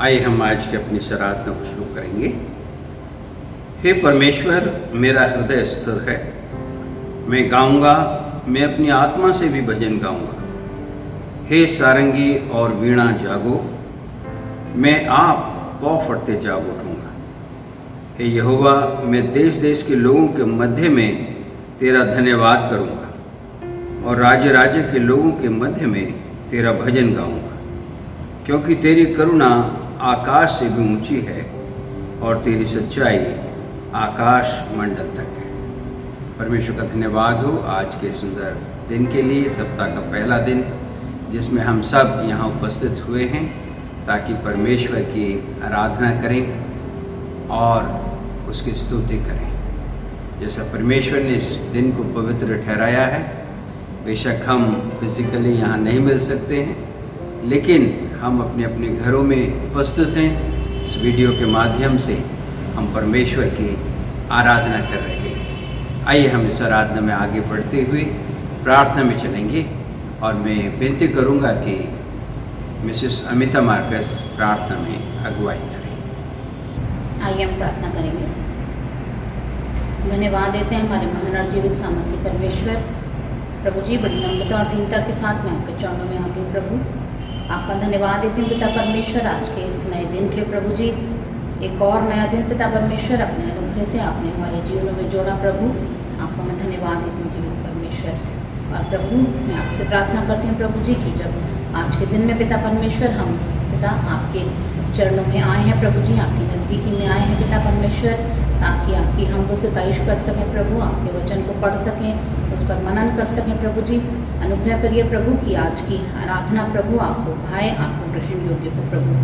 आइए हम आज की अपनी आराधना को शुरू करेंगे। हे परमेश्वर, मेरा हृदय स्थिर है, मैं गाऊंगा, मैं अपनी आत्मा से भी भजन गाऊंगा। हे सारंगी और वीणा जागो, मैं आप पौ फटते जाग उठूंगा। हे यहोवा, मैं देश देश के लोगों के मध्य में तेरा धन्यवाद करूंगा और राज्य राज्य के लोगों के मध्य में तेरा भजन गाऊंगा, क्योंकि तेरी करुणा आकाश से भी ऊंची है और तेरी सच्चाई आकाश मंडल तक है। परमेश्वर का धन्यवाद हो आज के सुंदर दिन के लिए, सप्ताह का पहला दिन जिसमें हम सब यहाँ उपस्थित हुए हैं ताकि परमेश्वर की आराधना करें और उसकी स्तुति करें। जैसा परमेश्वर ने इस दिन को पवित्र ठहराया है, बेशक हम फिजिकली यहाँ नहीं मिल सकते हैं, लेकिन हम अपने अपने घरों में उपस्थित हैं। इस वीडियो के माध्यम से हम परमेश्वर की आराधना कर रहे हैं। आइए हम इस आराधना में आगे बढ़ते हुए प्रार्थना में चलेंगे और मैं विनती करूंगा कि मिसेस अमिता मार्कस प्रार्थना में अगुवाई करें। आइए हम प्रार्थना करेंगे। धन्यवाद देते हैं हमारे महान और जीवित सामर्थ्य परमेश्वर। प्रभु जी, बड़ी नम्रता और दीनता के साथ मैं आपके चरणों में आती हूँ। प्रभु, आपका धन्यवाद देती हूँ पिता परमेश्वर आज के इस नए दिन के लिए। प्रभु जी, एक और नया दिन पिता परमेश्वर अपने अनुग्रह से आपने हमारे जीवनों में जोड़ा। प्रभु, आपका मैं धन्यवाद देती हूँ जीवित परमेश्वर। और प्रभु, मैं आपसे प्रार्थना करती हूँ प्रभु जी कि जब आज के दिन में पिता परमेश्वर हम पिता आपके चरणों में आए हैं प्रभु जी, आपकी नज़दीकी में आए हैं पिता परमेश्वर, ताकि आपकी हम सिताइश कर सकें प्रभु, आपके वचन को पढ़ सकें, उस पर मनन कर सकें। प्रभु जी, अनुग्रह करिए प्रभु कि आज की आराधना प्रभु आपको भाए, आपको ग्रहण योग्य हो। प्रभु,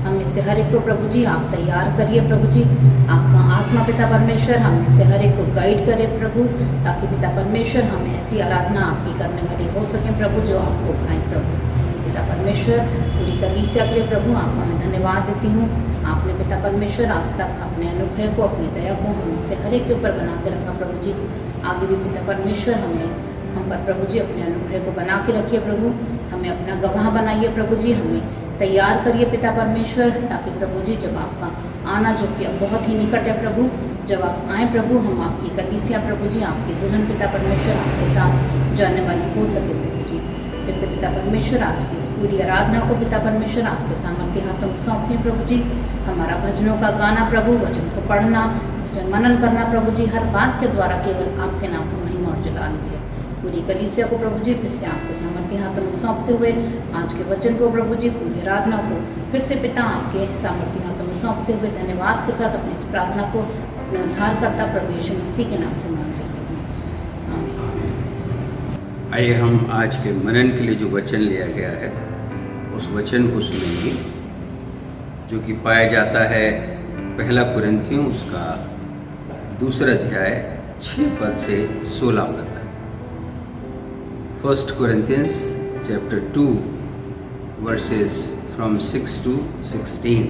हम में से हर एक को प्रभु जी आप तैयार करिए प्रभु जी, आपका आत्मा पिता परमेश्वर हम में से हर एक को गाइड करे प्रभु, ताकि पिता परमेश्वर हम ऐसी आराधना आपकी करने वाली हो सकें प्रभु जो आपको भाए। प्रभु पिता परमेश्वर, पूरी कलीसिया के लिए प्रभु आपका मैं धन्यवाद देती हूँ। आपने पिता परमेश्वर आज तक अपने अनुग्रह को, अपनी दया को हम में से हर एक के ऊपर बना के रखा प्रभु जी। आगे भी पिता परमेश्वर हम पर प्रभु जी अपने अनुग्रह को बना के रखिए प्रभु, हमें अपना गवाह बनाइए प्रभु जी, हमें तैयार करिए पिता परमेश्वर, ताकि प्रभु जी जब आपका आना जो कि अब बहुत ही निकट है प्रभु, जब आप आए प्रभु, हम आपकी कलीसिया प्रभु जी, आपकी दुल्हन पिता परमेश्वर आपके साथ जाने वाली हो सके प्रभु जी। फिर से पिता परमेश्वर आज की इस पूरी आराधना को पिता परमेश्वर आपके सामर्थ्य हाथों में सौंपते हैं प्रभु जी। हमारा भजनों का गाना प्रभु, वचन को पढ़ना, उसमें मनन करना प्रभु जी, हर बात के द्वारा केवल आपके नाम को महिमा और जलाल मिले। पूरी कलीसिया को प्रभु जी फिर से आपके सामर्थ्य हाथों में सौंपते हुए आज के वचन को प्रभु जी, पूरी आराधना को फिर से पिता आपके सामर्थ्य हाथों में सौंपते हुए धन्यवाद के साथ अपनी इस प्रार्थना को अपने उद्धारकर्ता प्रभु यीशु मसीह के नाम से मांग रहे हैं। आइए हम आज के मनन के लिए जो वचन लिया गया है उस वचन को सुनेंगे, जो कि पाया जाता है पहला कुरिन्थियों उसका 2 अध्याय 6 पद से 16 पद तक। 1 Corinthians chapter 2 verses from 6 to 16।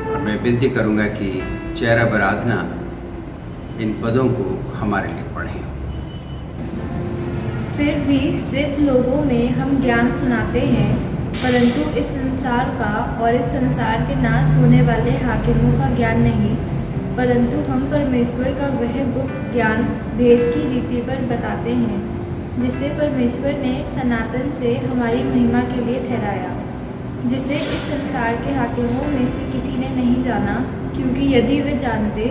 और मैं विनती करूंगा कि चेहरा आराधना इन पदों को हमारे लिए पढ़ें। फिर भी सिद्ध लोगों में हम ज्ञान सुनाते हैं, परंतु इस संसार का और इस संसार के नाश होने वाले हाकिमों का ज्ञान नहीं, परंतु हम परमेश्वर का वह गुप्त ज्ञान भेद की रीति पर बताते हैं, जिसे परमेश्वर ने सनातन से हमारी महिमा के लिए ठहराया, जिसे इस संसार के हाकिमों में से किसी ने नहीं जाना, क्योंकि यदि वे जानते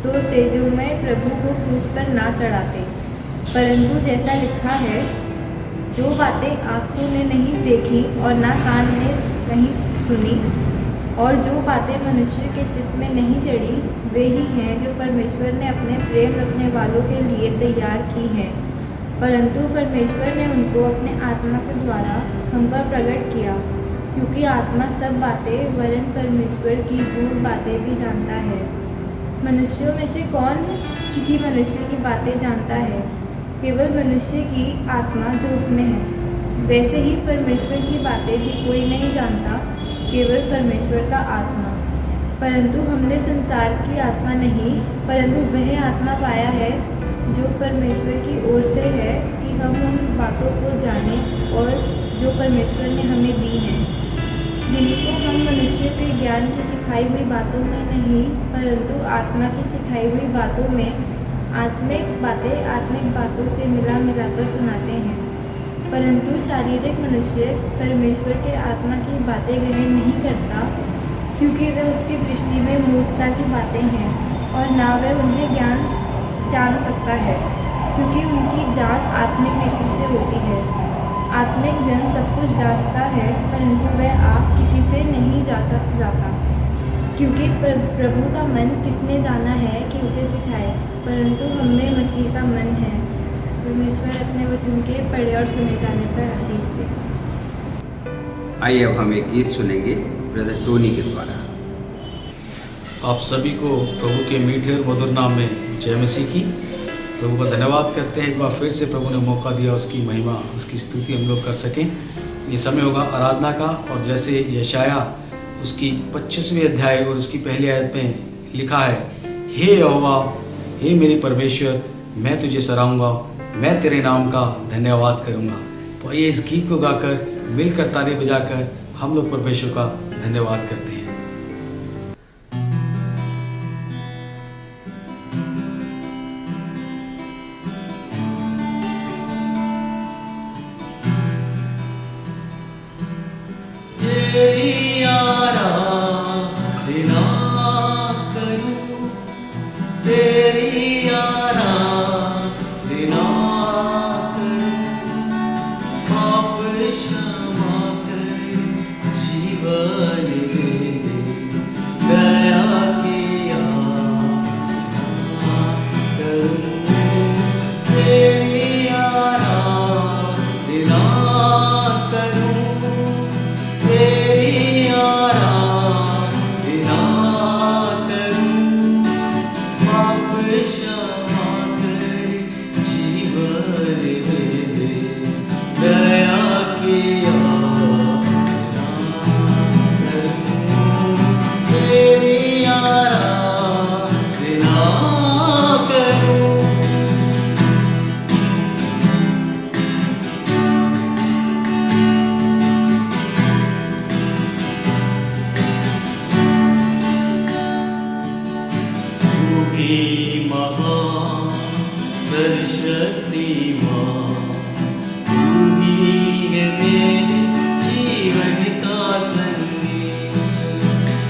तो तेजोमय प्रभु को क्रूस पर ना चढ़ाते। परंतु जैसा लिखा है, जो बातें आँखों ने नहीं देखी और ना कान ने कहीं सुनी, और जो बातें मनुष्य के चित्त में नहीं चढ़ी, वे ही हैं जो परमेश्वर ने अपने प्रेम रखने वालों के लिए तैयार की हैं। परंतु परमेश्वर ने उनको अपने आत्मा के द्वारा हम पर प्रकट किया, क्योंकि आत्मा सब बातें वरन परमेश्वर की गूढ़ बातें भी जानता है। मनुष्यों में से कौन किसी मनुष्य की बातें जानता है? केवल मनुष्य की आत्मा जो उसमें है। वैसे ही परमेश्वर की बातें भी कोई नहीं जानता, केवल परमेश्वर का आत्मा। परंतु हमने संसार की आत्मा नहीं, परंतु वह आत्मा पाया है जो परमेश्वर की ओर से है, कि हम उन बातों को जानें और जो परमेश्वर ने हमें दी हैं, जिनको हम मनुष्य के ज्ञान की सिखाई हुई बातों में नहीं, परंतु आत्मा की सिखाई हुई बातों में आत्मिक बातों से मिला मिलाकर सुनाते हैं। परंतु शारीरिक मनुष्य परमेश्वर के आत्मा की बातें ग्रहण नहीं करता, क्योंकि वे उसकी दृष्टि में मूर्खता की बातें हैं और ना वह उन्हें जान सकता है, क्योंकि उनकी जांच आत्मिक रीति से होती है। आत्मिक जन सब कुछ जांचता है, परंतु वह आप किसी से नहीं जाता, क्योंकि प्रभु का मन किसने जाना है कि उसे सिखाए, परंतु हम में मसीह का मन है। परमेश्वर अपने वचन के पढ़े और सुने जाने पर आशीष दे। आइए अब हम एक गीत सुनेंगे ब्रदर टोनी के द्वारा। आप सभी को प्रभु के मीठे और मधुर नाम में जय मसीह की। प्रभु का धन्यवाद करते हैं, एक बार फिर से प्रभु ने मौका दिया उसकी महिमा, उसकी स्तुति हम लोग कर सकें। ये समय होगा आराधना का, और जैसे यशाया उसकी 25वें अध्याय और उसकी पहली आयत में लिखा है, हे यहोवा, हे मेरे परमेश्वर, मैं तुझे सराहूंगा, मैं तेरे नाम का धन्यवाद करूंगा। तो आइए इस गीत को गाकर मिलकर ताली बजाकर हम लोग परमेश्वर का धन्यवाद करते हैं। तेरी आराधना करूं, तेरी आराधना करूं, पाप क्षमा कर जीवन दे दे, दया की आराधना करूं, तेरी आराधना करूं, तेरी आराधना करूं, पाप क्षमा कर जीवन दे दे, दया की आराधना करूं, तेरी आराधना करूं। महान सर्वशक्तिमान, तू ही है मेरे जीवन का संगी,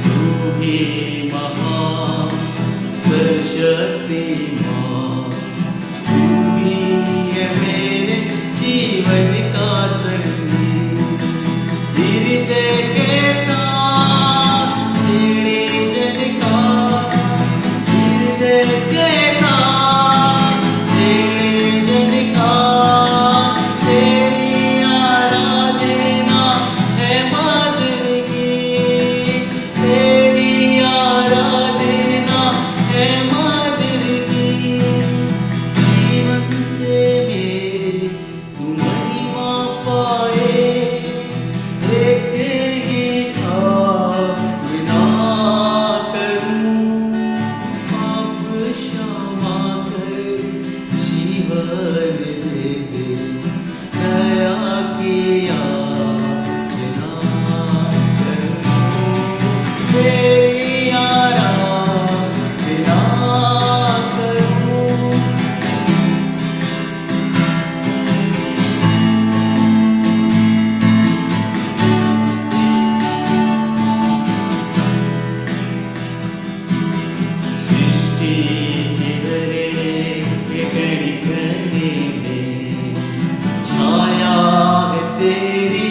तू ही महान सर्वशक्तिमान, तू ही है मेरे जीवन का संगी, हृदय के तार तेरे झनकार, के नाम तेरे झनकार, तेरी आराधना है मददगी, तेरी आराधना है मददगी, जीवन से मेरे तू महिमा पाए, एक ही आराधना करूं, क्षमा कर जीवन दे दे, दया की आराधना करूं, तेरी आराधना करूं। सृष्टि के कणी में छाया है तेरी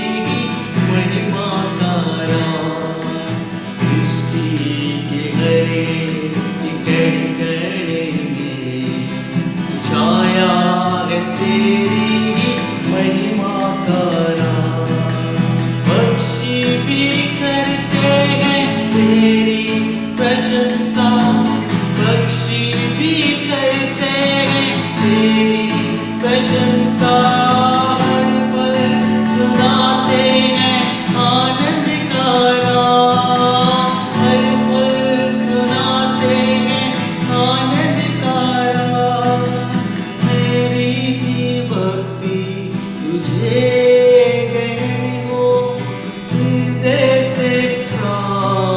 महिमा का राज, सृष्टि के कणी में छाया है तेरी महिमा का राज, पक्षी भी करते हैं तेरी प्रशंसा, पक्षी भी करते हैं तेरी प्रशंसा, हर पल सुनाते हैं आनंद का नाम, हर पल सुनाते हैं आनंद का नाम, तेरी भी भक्ति तुझे गहरी हो, हृदय से प्रार्थना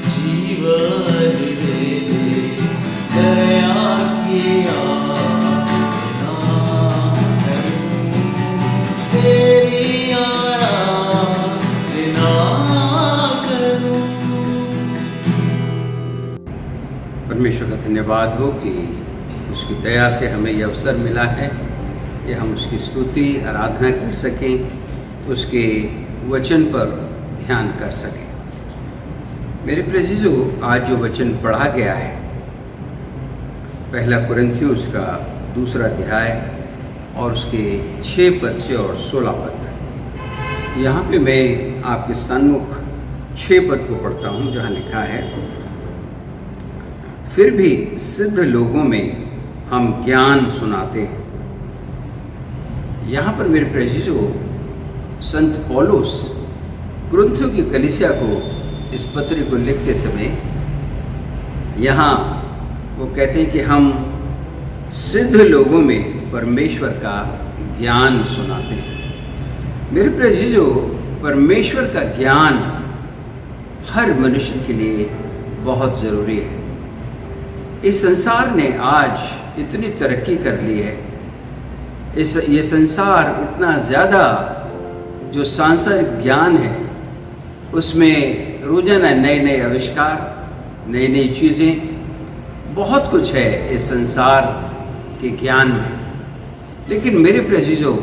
जीवन दे दे, दया की आराधना करूं, तेरी आराधना करूं। परमेश्वर का धन्यवाद हो कि उसकी दया से हमें ये अवसर मिला है कि हम उसकी स्तुति आराधना कर सकें, उसके वचन पर ध्यान कर सकें। मेरे प्रियजनों, आज जो वचन पढ़ा गया है पहला कुरिन्थियों का 2 अध्याय और उसके 6 पद से और 16 पद तक। यहाँ पे मैं आपके सन्मुख 6 पद को पढ़ता हूँ, जहाँ लिखा है, फिर भी सिद्ध लोगों में हम ज्ञान सुनाते हैं। यहाँ पर मेरे प्रियजनों, संत पौलुस कुरिन्थियों की कलीसिया को इस पत्र को लिखते समय यहाँ वो कहते हैं कि हम सिद्ध लोगों में परमेश्वर का ज्ञान सुनाते हैं। मेरे प्रियजनों, परमेश्वर का ज्ञान हर मनुष्य के लिए बहुत ज़रूरी है। इस संसार ने आज इतनी तरक्की कर ली है, ये संसार इतना ज़्यादा जो सांसारिक ज्ञान है उसमें रोजाना नए नए आविष्कार, नई नई चीज़ें, बहुत कुछ है इस संसार के ज्ञान में। लेकिन मेरे प्रियजनों,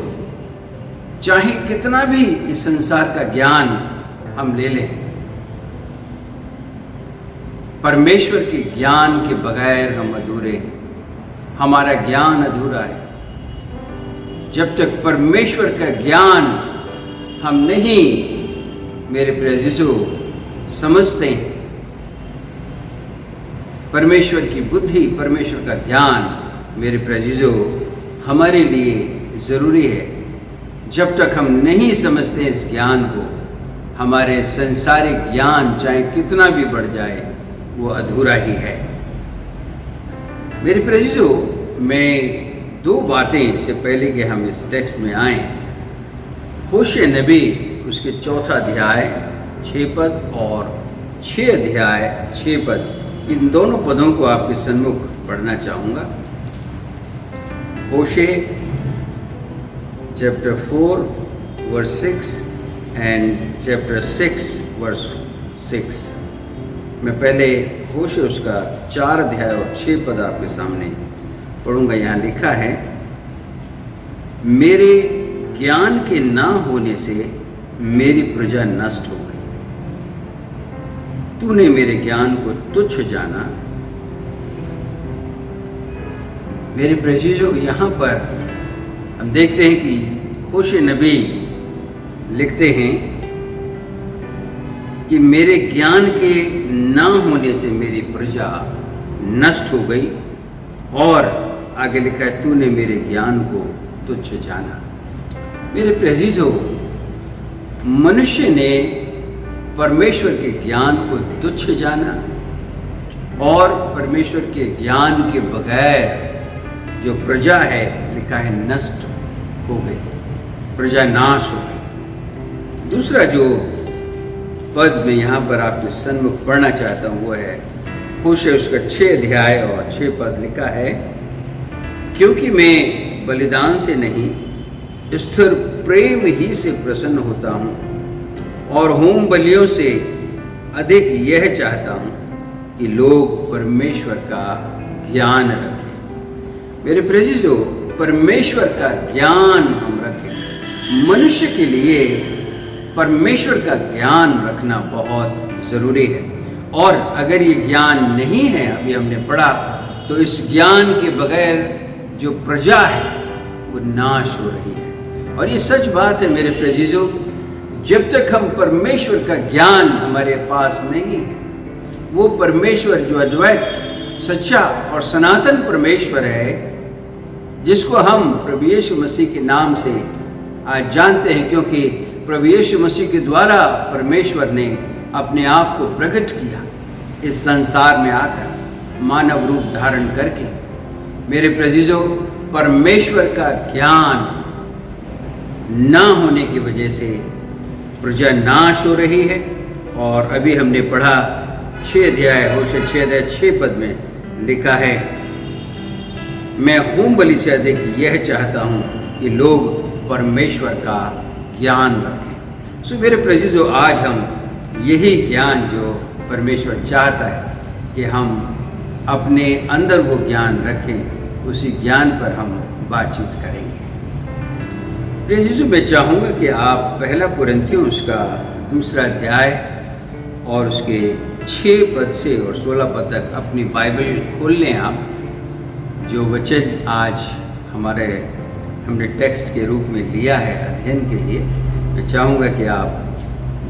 चाहे कितना भी इस संसार का ज्ञान हम ले लें, परमेश्वर के ज्ञान के बगैर हम अधूरे हैं। हमारा ज्ञान अधूरा है। जब तक परमेश्वर का ज्ञान हम नहीं, मेरे प्रियजनों, समझते हैं, परमेश्वर की बुद्धि, परमेश्वर का ज्ञान, मेरे प्रियजनों, हमारे लिए ज़रूरी है। जब तक हम नहीं समझते इस ज्ञान को, हमारे संसारिक ज्ञान चाहे कितना भी बढ़ जाए, वो अधूरा ही है। मेरे प्रियजनों, मैं 2 बातें इससे पहले कि हम इस टेक्स्ट में आए, होशे नबी उसके 4 अध्याय 6 पद और 6 अध्याय 6 पद, इन दोनों पदों को आपके सन्मुख पढ़ना चाहूँगा। Hosea chapter 4 verse 6 and chapter 6 verse 6। मैं पहले होशे उसका 4 अध्याय और 6 पद आपके सामने पढ़ूंगा। यहाँ लिखा है, मेरे ज्ञान के ना होने से मेरी प्रजा नष्ट हो गई। तूने मेरे ज्ञान को तुच्छ जाना। मेरे प्रियजनों, यहाँ पर हम देखते हैं कि होशे नबी लिखते हैं कि मेरे ज्ञान के ना होने से मेरी प्रजा नष्ट हो गई, और आगे लिखा है, तूने मेरे ज्ञान को तुच्छ जाना। मेरे प्रियजनों, मनुष्य ने परमेश्वर के ज्ञान को तुच्छ जाना और परमेश्वर के ज्ञान के बगैर जो प्रजा है, लिखा है, नष्ट हो गई, प्रजा नाश हो गई। दूसरा जो पद में यहाँ पर आपके सन्मुख पढ़ना चाहता हूँ वो है होशे उसका 6 अध्याय और 6 पद। लिखा है, क्योंकि मैं बलिदान से नहीं स्थिर प्रेम ही से प्रसन्न होता हूँ, और होम बलियों से अधिक यह चाहता हूँ कि लोग परमेश्वर का ज्ञान रखें। मेरे प्रियजनों, परमेश्वर का ज्ञान हम रखें। मनुष्य के लिए परमेश्वर का ज्ञान रखना बहुत ज़रूरी है, और अगर ये ज्ञान नहीं है, अभी हमने पढ़ा, तो इस ज्ञान के बगैर जो प्रजा है वो नाश हो रही है। और ये सच बात है मेरे प्रियजनों, जब तक हम परमेश्वर का ज्ञान हमारे पास नहीं है, वो परमेश्वर जो अद्वैत, सच्चा और सनातन परमेश्वर है, जिसको हम प्रभु यीशु मसीह के नाम से आज जानते हैं, क्योंकि प्रभु यीशु मसीह के द्वारा परमेश्वर ने अपने आप को प्रकट किया इस संसार में आकर, मानव रूप धारण करके। मेरे प्रियजनों, परमेश्वर का ज्ञान ना होने की वजह से प्रजा नाश हो रही है, और अभी हमने पढ़ा 6 अध्याय होशे 6 अध्याय 6 पद में लिखा है, मैं होम बलि से अधिक यह चाहता हूँ कि लोग परमेश्वर का ज्ञान रखें। सो मेरे प्रिय, आज हम यही ज्ञान जो परमेश्वर चाहता है कि हम अपने अंदर वो ज्ञान रखें, उसी ज्ञान पर हम बातचीत करेंगे। प्रिय, मैं चाहूँगा कि आप 1 कुरिन्थियों उसका 2 अध्याय और उसके 6 पद से और 16 पद तक अपनी बाइबल खोल लें। आप जो वचन आज हमने टेक्स्ट के रूप में लिया है अध्ययन के लिए, मैं चाहूँगा कि आप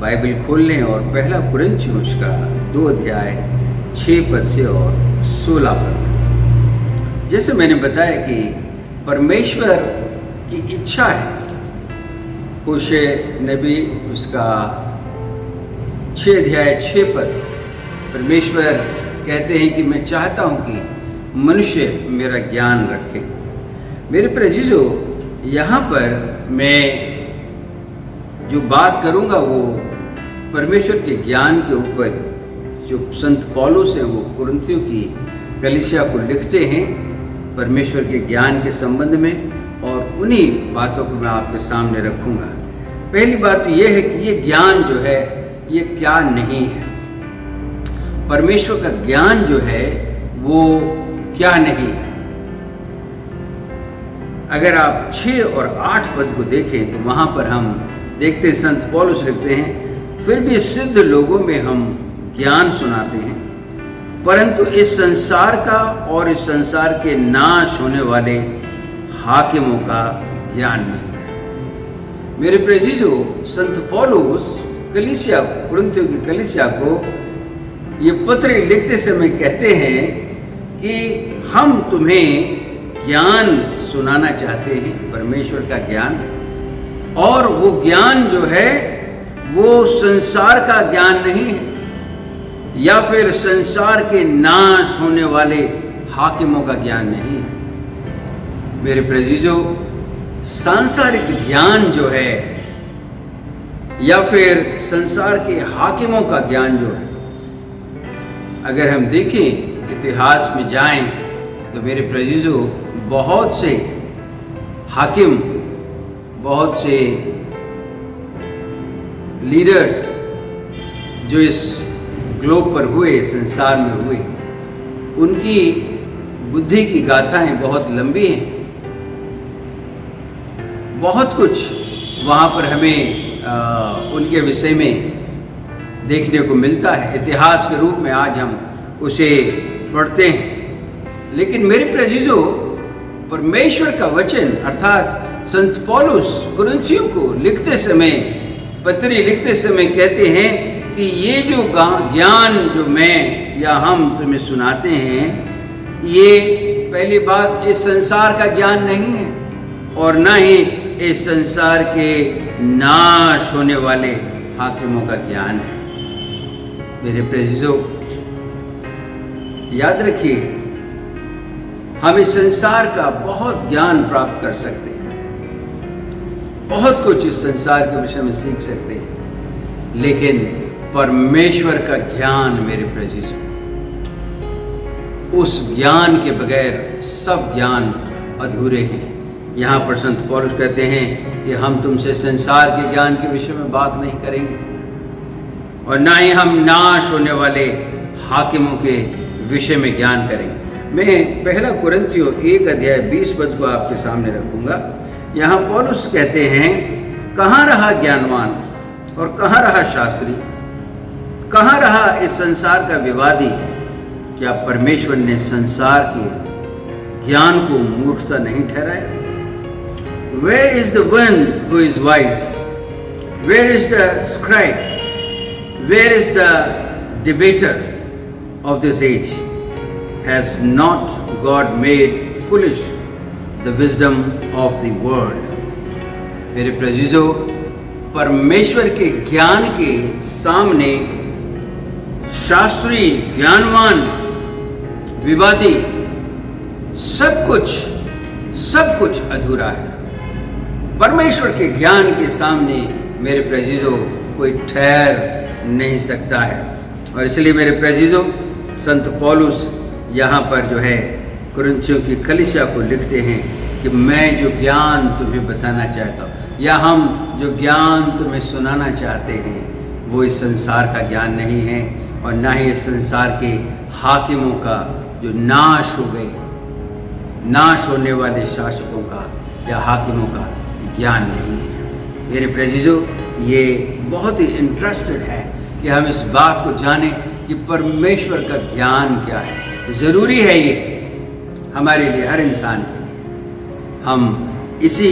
बाइबल खोल लें और 1 कुरिन्थियों उसका 2 अध्याय 6 पद से और 16 पद। जैसे मैंने बताया कि परमेश्वर की इच्छा है, होशे नबी उसका 6 अध्याय 6 पद, परमेश्वर कहते हैं कि मैं चाहता हूँ कि मनुष्य मेरा ज्ञान रखे। मेरे प्रियो, यहाँ पर मैं जो बात करूँगा वो परमेश्वर के ज्ञान के ऊपर, जो संत पौलुस हैं वो कुरिन्थियों की कलीसिया को लिखते हैं परमेश्वर के ज्ञान के संबंध में, और उन्हीं बातों को मैं आपके सामने रखूँगा। पहली बात तो ये है कि ये ज्ञान जो है ये क्या नहीं है। परमेश्वर का ज्ञान जो है वो क्या नहीं है। अगर आप 6 और 8 पद को देखें तो वहाँ पर हम देखते हैं, संत पौलुस लिखते हैं, फिर भी सिद्ध लोगों में हम ज्ञान सुनाते हैं, परंतु इस संसार का और इस संसार के नाश होने वाले हाकिमों का ज्ञान नहीं। मेरे प्रियो, संत पौलुस कलीसिया, कुरिन्थियों की कलीसिया को ये पत्र लिखते समय कहते हैं कि हम तुम्हें ज्ञान सुनाना चाहते हैं, परमेश्वर का ज्ञान, और वो ज्ञान जो है वो संसार का ज्ञान नहीं है या फिर संसार के नाश होने वाले हाकिमों का ज्ञान नहीं है। मेरे प्रियो, सांसारिक ज्ञान जो है या फिर संसार के हाकिमों का ज्ञान जो है, अगर हम देखें इतिहास में जाएं तो मेरे प्रियो, बहुत से हाकिम, बहुत से लीडर्स जो इस ग्लोब पर हुए, संसार में हुए, उनकी बुद्धि की गाथाएं बहुत लंबी हैं। बहुत कुछ वहाँ पर हमें उनके विषय में देखने को मिलता है, इतिहास के रूप में आज हम उसे पढ़ते हैं। लेकिन मेरे प्रियो, परमेश्वर का वचन अर्थात संत पौलुस कुरिन्थियों को लिखते समय, पत्री लिखते समय कहते हैं कि ये जो ज्ञान जो मैं या हम तुम्हें सुनाते हैं, ये पहली बात इस संसार का ज्ञान नहीं है और ना ही इस संसार के नाश होने वाले हाकिमों का ज्ञान है। मेरे प्रियो, याद रखिए, हम इस संसार का बहुत ज्ञान प्राप्त कर सकते हैं, बहुत कुछ इस संसार के विषय में सीख सकते हैं, लेकिन परमेश्वर का ज्ञान मेरे प्रियो, उस ज्ञान के बगैर सब ज्ञान अधूरे हैं। यहाँ पर संत पौलुस कहते हैं कि हम तुमसे संसार के ज्ञान के विषय में बात नहीं करेंगे और ना ही हम नाश होने वाले हाकिमों के विषय में ज्ञान करेंगे। मैं 1 कुरिन्थियों 1 अध्याय 20 पद को आपके सामने रखूंगा। यहाँ पौलुस कहते हैं, कहाँ रहा ज्ञानवान और कहाँ रहा शास्त्री, कहाँ रहा इस संसार का विवादी? क्या परमेश्वर ने संसार के ज्ञान को मूर्खता नहीं ठहराया? Where is the one who is wise? Where is the scribe? Where is the debater of this age? Has not God made foolish the wisdom of the world? मेरे प्रियो, परमेश्वर के ज्ञान के सामने शास्त्री, ज्ञानवान, विवादी, सब कुछ अधूरा है। परमेश्वर के ज्ञान के सामने मेरे प्रियो कोई ठहर नहीं सकता है। और इसलिए मेरे प्रेजीजो, संत पौलुस यहाँ पर जो है कुरिन्थियों की कलीसिया को लिखते हैं कि मैं जो ज्ञान तुम्हें बताना चाहता हूँ, या हम जो ज्ञान तुम्हें सुनाना चाहते हैं, वो इस संसार का ज्ञान नहीं है और ना ही इस संसार के हाकिमों का जो नाश हो गए, नाश होने वाले शासकों का या हाकिमों का ज्ञान नहीं है। मेरे प्रेजीजो, ये बहुत ही इंटरेस्टेड है कि हम इस बात को जानें कि परमेश्वर का ज्ञान क्या है। ज़रूरी है ये हमारे लिए, हर इंसान के लिए। हम इसी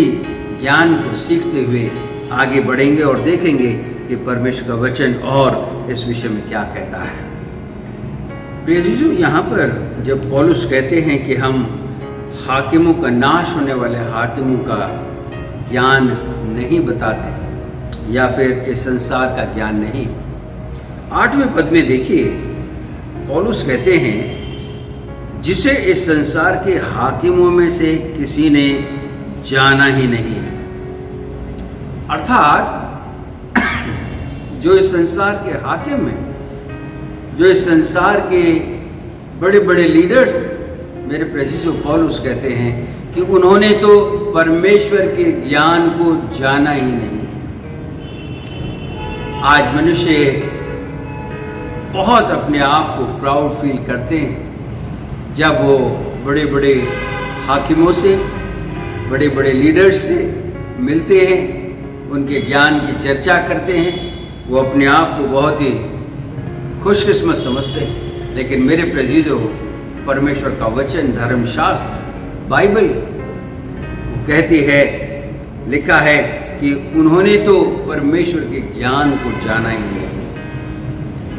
ज्ञान को सीखते हुए आगे बढ़ेंगे और देखेंगे कि परमेश्वर का वचन और इस विषय में क्या कहता है। प्रियजनों, यहाँ पर जब पौलुस कहते हैं कि हम हाकिमों का, नाश होने वाले हाकिमों का ज्ञान नहीं बताते या फिर इस संसार का ज्ञान नहीं, 8वें पद में देखिए पौलुस कहते हैं जिसे इस संसार के हाकिमों में से किसी ने जाना ही नहीं है। अर्थात जो इस संसार के हाकिम हैं, जो इस संसार के बड़े बड़े लीडर्स, मेरे प्रेषित पौलुस कहते हैं कि उन्होंने तो परमेश्वर के ज्ञान को जाना ही नहीं है। आज मनुष्य बहुत अपने आप को प्राउड फील करते हैं जब वो बड़े बड़े हाकिमों से, बड़े बड़े लीडर्स से मिलते हैं, उनके ज्ञान की चर्चा करते हैं। वो अपने आप को बहुत ही खुशकिस्मत समझते हैं। लेकिन मेरे प्रेजीजों, परमेश्वर का वचन, धर्मशास्त्र, बाइबल वो कहती है, लिखा है कि उन्होंने तो परमेश्वर के ज्ञान को जाना ही नहीं।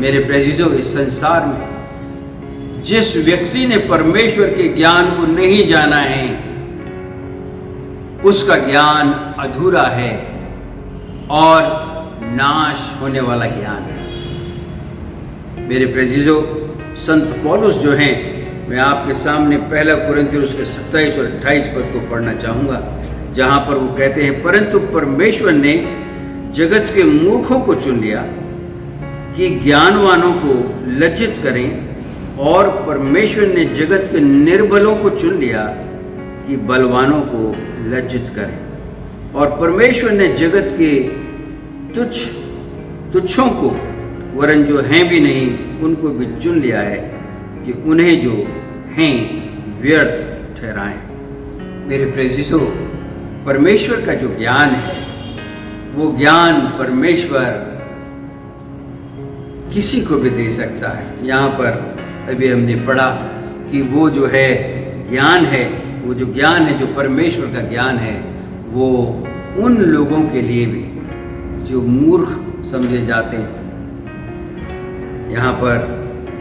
मेरे प्रेजीजों, इस संसार में जिस व्यक्ति ने परमेश्वर के ज्ञान को नहीं जाना है, उसका ज्ञान अधूरा है और नाश होने वाला ज्ञान है। मेरे प्रेजीजों, संत पौलुस जो हैं, मैं आपके सामने 1 कुरिन्थियों उसके 27 और 28 पद को पढ़ना चाहूँगा, जहाँ पर वो कहते हैं, परंतु परमेश्वर ने जगत के मूर्खों को चुन लिया कि ज्ञानवानों को लज्जित करें, और परमेश्वर ने जगत के निर्बलों को चुन लिया कि बलवानों को लज्जित करें। और परमेश्वर ने जगत के तुच्छों को, वरन जो हैं भी नहीं, उनको भी चुन लिया है कि उन्हें जो हैं व्यर्थ ठहराएं। मेरे प्रेषितों, परमेश्वर का जो ज्ञान है, वो ज्ञान परमेश्वर किसी को भी दे सकता है। यहाँ पर अभी हमने पढ़ा कि वो जो है ज्ञान है, वो जो ज्ञान है, जो परमेश्वर का ज्ञान है, वो उन लोगों के लिए भी जो मूर्ख समझे जाते हैं। यहाँ पर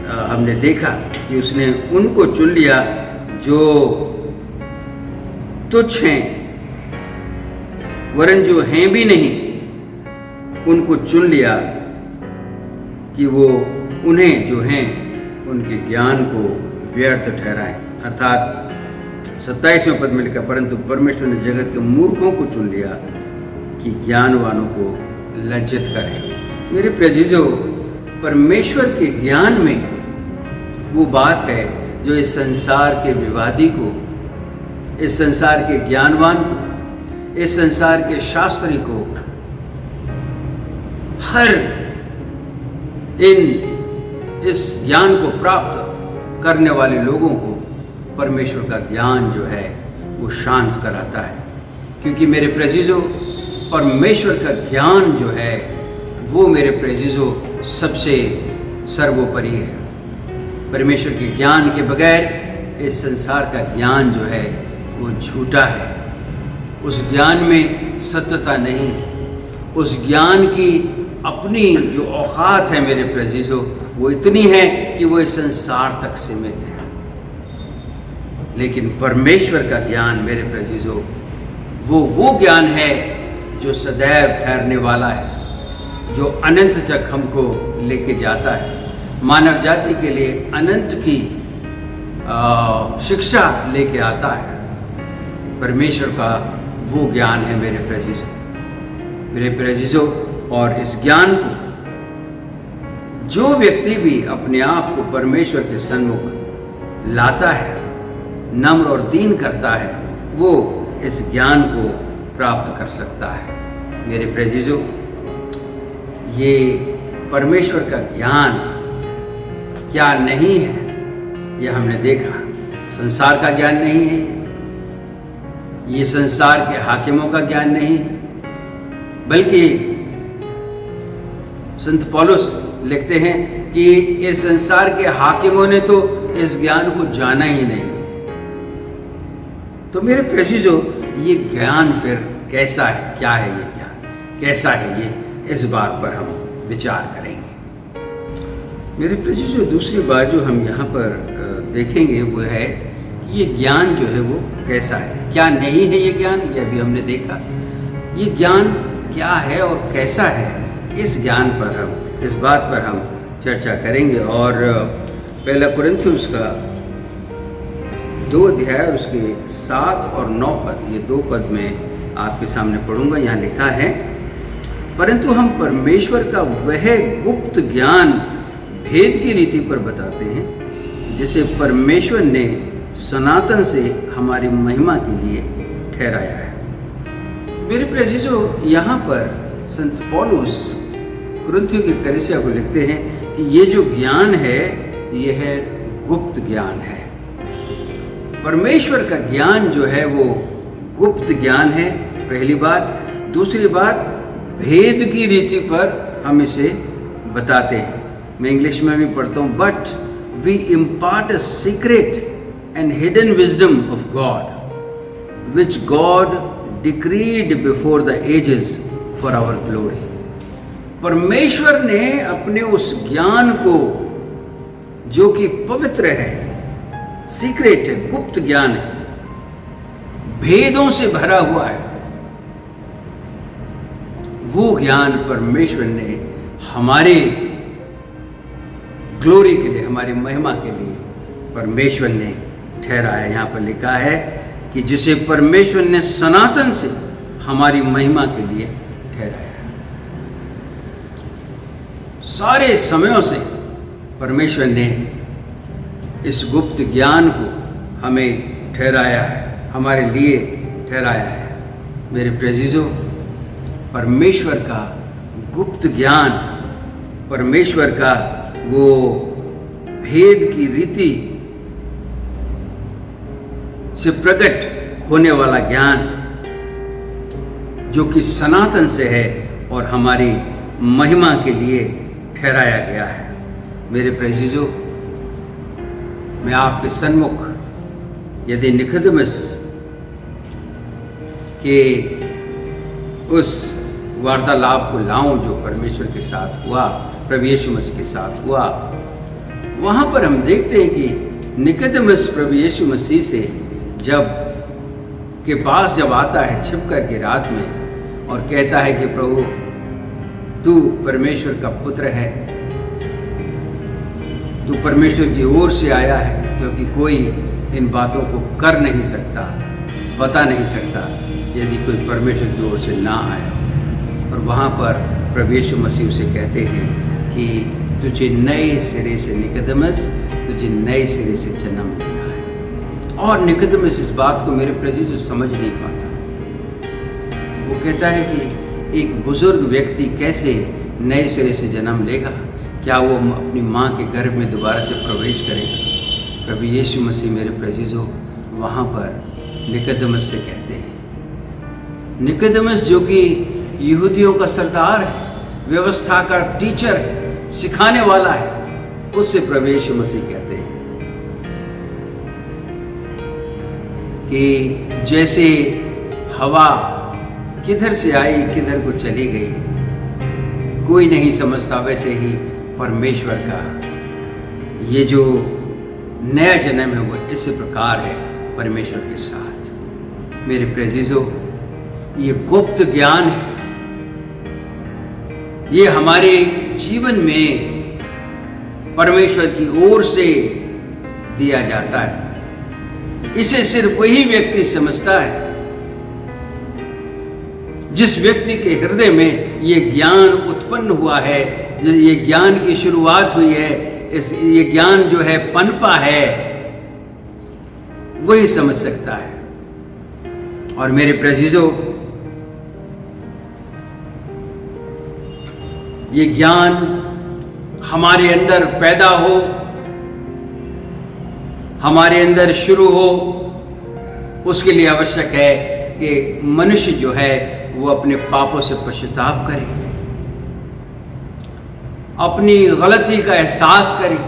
हमने देखा कि उसने उनको चुन लिया जो तुच्छ हैं, वरन जो हैं भी नहीं, उनको चुन लिया कि वो उन्हें जो हैं उनके ज्ञान को व्यर्थ ठहराएं। अर्थात 27वें पद में लिखा, परंतु परमेश्वर ने जगत के मूर्खों को चुन लिया कि ज्ञानवानों को लज्जित करें। मेरे प्रेषितों, परमेश्वर के ज्ञान में वो बात है जो इस संसार के विवादी को, इस संसार के ज्ञानवान को, इस संसार के शास्त्री को, हर इस ज्ञान को प्राप्त करने वाले लोगों को परमेश्वर का ज्ञान जो है वो शांत कराता है। क्योंकि मेरे प्रेषितों, परमेश्वर का ज्ञान जो है वो मेरे प्रेषितों सबसे सर्वोपरि है। परमेश्वर के ज्ञान के बगैर इस संसार का ज्ञान जो है वो झूठा है। उस ज्ञान में सत्यता नहीं है। उस ज्ञान की अपनी जो औकात है मेरे प्रेषितों, वो इतनी है कि वो इस संसार तक सीमित है। लेकिन परमेश्वर का ज्ञान मेरे प्रेषितों, वो ज्ञान है जो सदैव ठहरने वाला है, जो अनंत तक हमको लेके जाता है, मानव जाति के लिए अनंत की शिक्षा लेके आता है। परमेश्वर का वो ज्ञान है मेरे प्रेषितों। और इस ज्ञान को जो व्यक्ति भी अपने आप को परमेश्वर के सन्मुख लाता है, नम्र और दीन करता है, वो इस ज्ञान को प्राप्त कर सकता है। मेरे प्रेजीजो, ये परमेश्वर का ज्ञान क्या नहीं है, यह हमने देखा। संसार का ज्ञान नहीं है, ये संसार के हाकिमों का ज्ञान नहीं है, बल्कि संत पौलुस लिखते हैं कि इस संसार के हाकिमों ने तो इस ज्ञान को जाना ही नहीं। तो मेरे प्रेषिजो, ये ज्ञान फिर कैसा है, क्या है ये ज्ञान, कैसा है ये, इस बात पर हम विचार करेंगे। मेरे प्रेषिजो, दूसरी बात जो हम यहाँ पर देखेंगे वो है कि ये ज्ञान जो है वो कैसा है, क्या नहीं है ये ज्ञान, ये अभी हमने देखा। ये ज्ञान क्या है और कैसा है, इस ज्ञान पर हम, इस बात पर हम चर्चा करेंगे। और पहला कुरिन्थियों का 2 अध्याय उसके 7 और 9 पद, ये 2 पद में आपके सामने पढ़ूंगा। यहाँ लिखा है, परंतु हम परमेश्वर का वह गुप्त ज्ञान भेद की रीति पर बताते हैं, जिसे परमेश्वर ने सनातन से हमारी महिमा के लिए ठहराया है। मेरे प्रेषिजो, यहाँ पर संत पौलुस कुरिन्थियों की कलीसिया को लिखते हैं कि ये जो ज्ञान है, यह गुप्त ज्ञान है। परमेश्वर का ज्ञान जो है वो गुप्त ज्ञान है, पहली बात। दूसरी बात, भेद की रीति पर हम इसे बताते हैं। मैं इंग्लिश में भी पढ़ता हूँ, but we impart a secret and hidden wisdom of God which God decreed before the ages for our glory. परमेश्वर ने अपने उस ज्ञान को, जो कि पवित्र है, सीक्रेट है, गुप्त ज्ञान है, भेदों से भरा हुआ है, वो ज्ञान परमेश्वर ने हमारे ग्लोरी के लिए, हमारी महिमा के लिए परमेश्वर ने ठहराया। यहाँ पर लिखा है कि जिसे परमेश्वर ने सनातन से हमारी महिमा के लिए ठहराया। सारे समयों से परमेश्वर ने इस गुप्त ज्ञान को हमें ठहराया है, हमारे लिए ठहराया है। मेरे प्रेजीजो, परमेश्वर का गुप्त ज्ञान, परमेश्वर का वो भेद की रीति से प्रकट होने वाला ज्ञान, जो कि सनातन से है और हमारी महिमा के लिए ठहराया गया है। मेरे प्रेषिजो, मैं आपके सन्मुख यदि निकोदेमुस के उस वार्तालाप को लाऊं जो परमेश्वर के साथ हुआ, प्रभु यीशु मसीह के साथ हुआ, वहाँ पर हम देखते हैं कि निकोदेमुस प्रभु यीशु मसीह से जब के पास जब आता है छिप कर के रात में और कहता है कि प्रभु तू परमेश्वर का पुत्र है, तू परमेश्वर की ओर से आया है, क्योंकि कोई इन बातों को कर नहीं सकता, बता नहीं सकता यदि कोई परमेश्वर की ओर से ना आया। और वहाँ पर प्रभु यीशु मसीह उसे कहते हैं कि तुझे नए सिरे से, निकोदेमुस, तुझे नए सिरे से जन्म लेना है। और निकोदेमुस इस बात को, मेरे प्रेषिजो, समझ नहीं पाता। वो कहता है कि एक बुजुर्ग व्यक्ति कैसे नए सिरे से जन्म लेगा, क्या वो अपनी माँ के गर्भ में दोबारा से प्रवेश करेगा? प्रभु यीशु मसीह, मेरे प्रेषिजो, वहाँ पर निकोदेमुस से कहते हैं, निकोदेमुस जो कि यहूदियों का सरदार है, व्यवस्था का टीचर है, सिखाने वाला है, उससे प्रभु यीशु मसीह कहते हैं कि जैसे हवा किधर से आई किधर को चली गई कोई नहीं समझता, वैसे ही परमेश्वर का ये जो नया जन्म है वो इस प्रकार है परमेश्वर के साथ। मेरे प्रेषिजो, ये गुप्त ज्ञान है, ये हमारे जीवन में परमेश्वर की ओर से दिया जाता है। इसे सिर्फ वही व्यक्ति समझता है जिस व्यक्ति के हृदय में ये ज्ञान उत्पन्न हुआ है ये ज्ञान की शुरुआत हुई है, ये ज्ञान जो है पनपा है, वही समझ सकता है। और मेरे प्रेजीजो, ये ज्ञान हमारे अंदर पैदा हो, हमारे अंदर शुरू हो, उसके लिए आवश्यक है कि मनुष्य जो है वो अपने पापों से पश्चाताप करे, अपनी गलती का एहसास करे।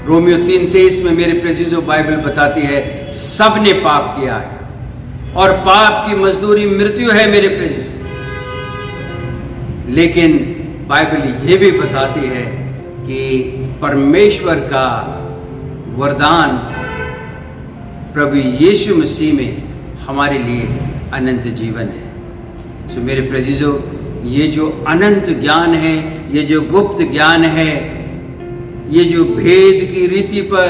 रोमियो 3:23 में मेरे प्रेजीजो बाइबल बताती है सब ने पाप किया है और पाप की मजदूरी मृत्यु है मेरे प्रेजीजो। लेकिन बाइबल ये भी बताती है कि परमेश्वर का वरदान प्रभु यीशु मसीह में हमारे लिए अनंत जीवन है। तो मेरे प्रेजीजो, ये जो अनंत ज्ञान है, ये जो गुप्त ज्ञान है, ये जो भेद की रीति पर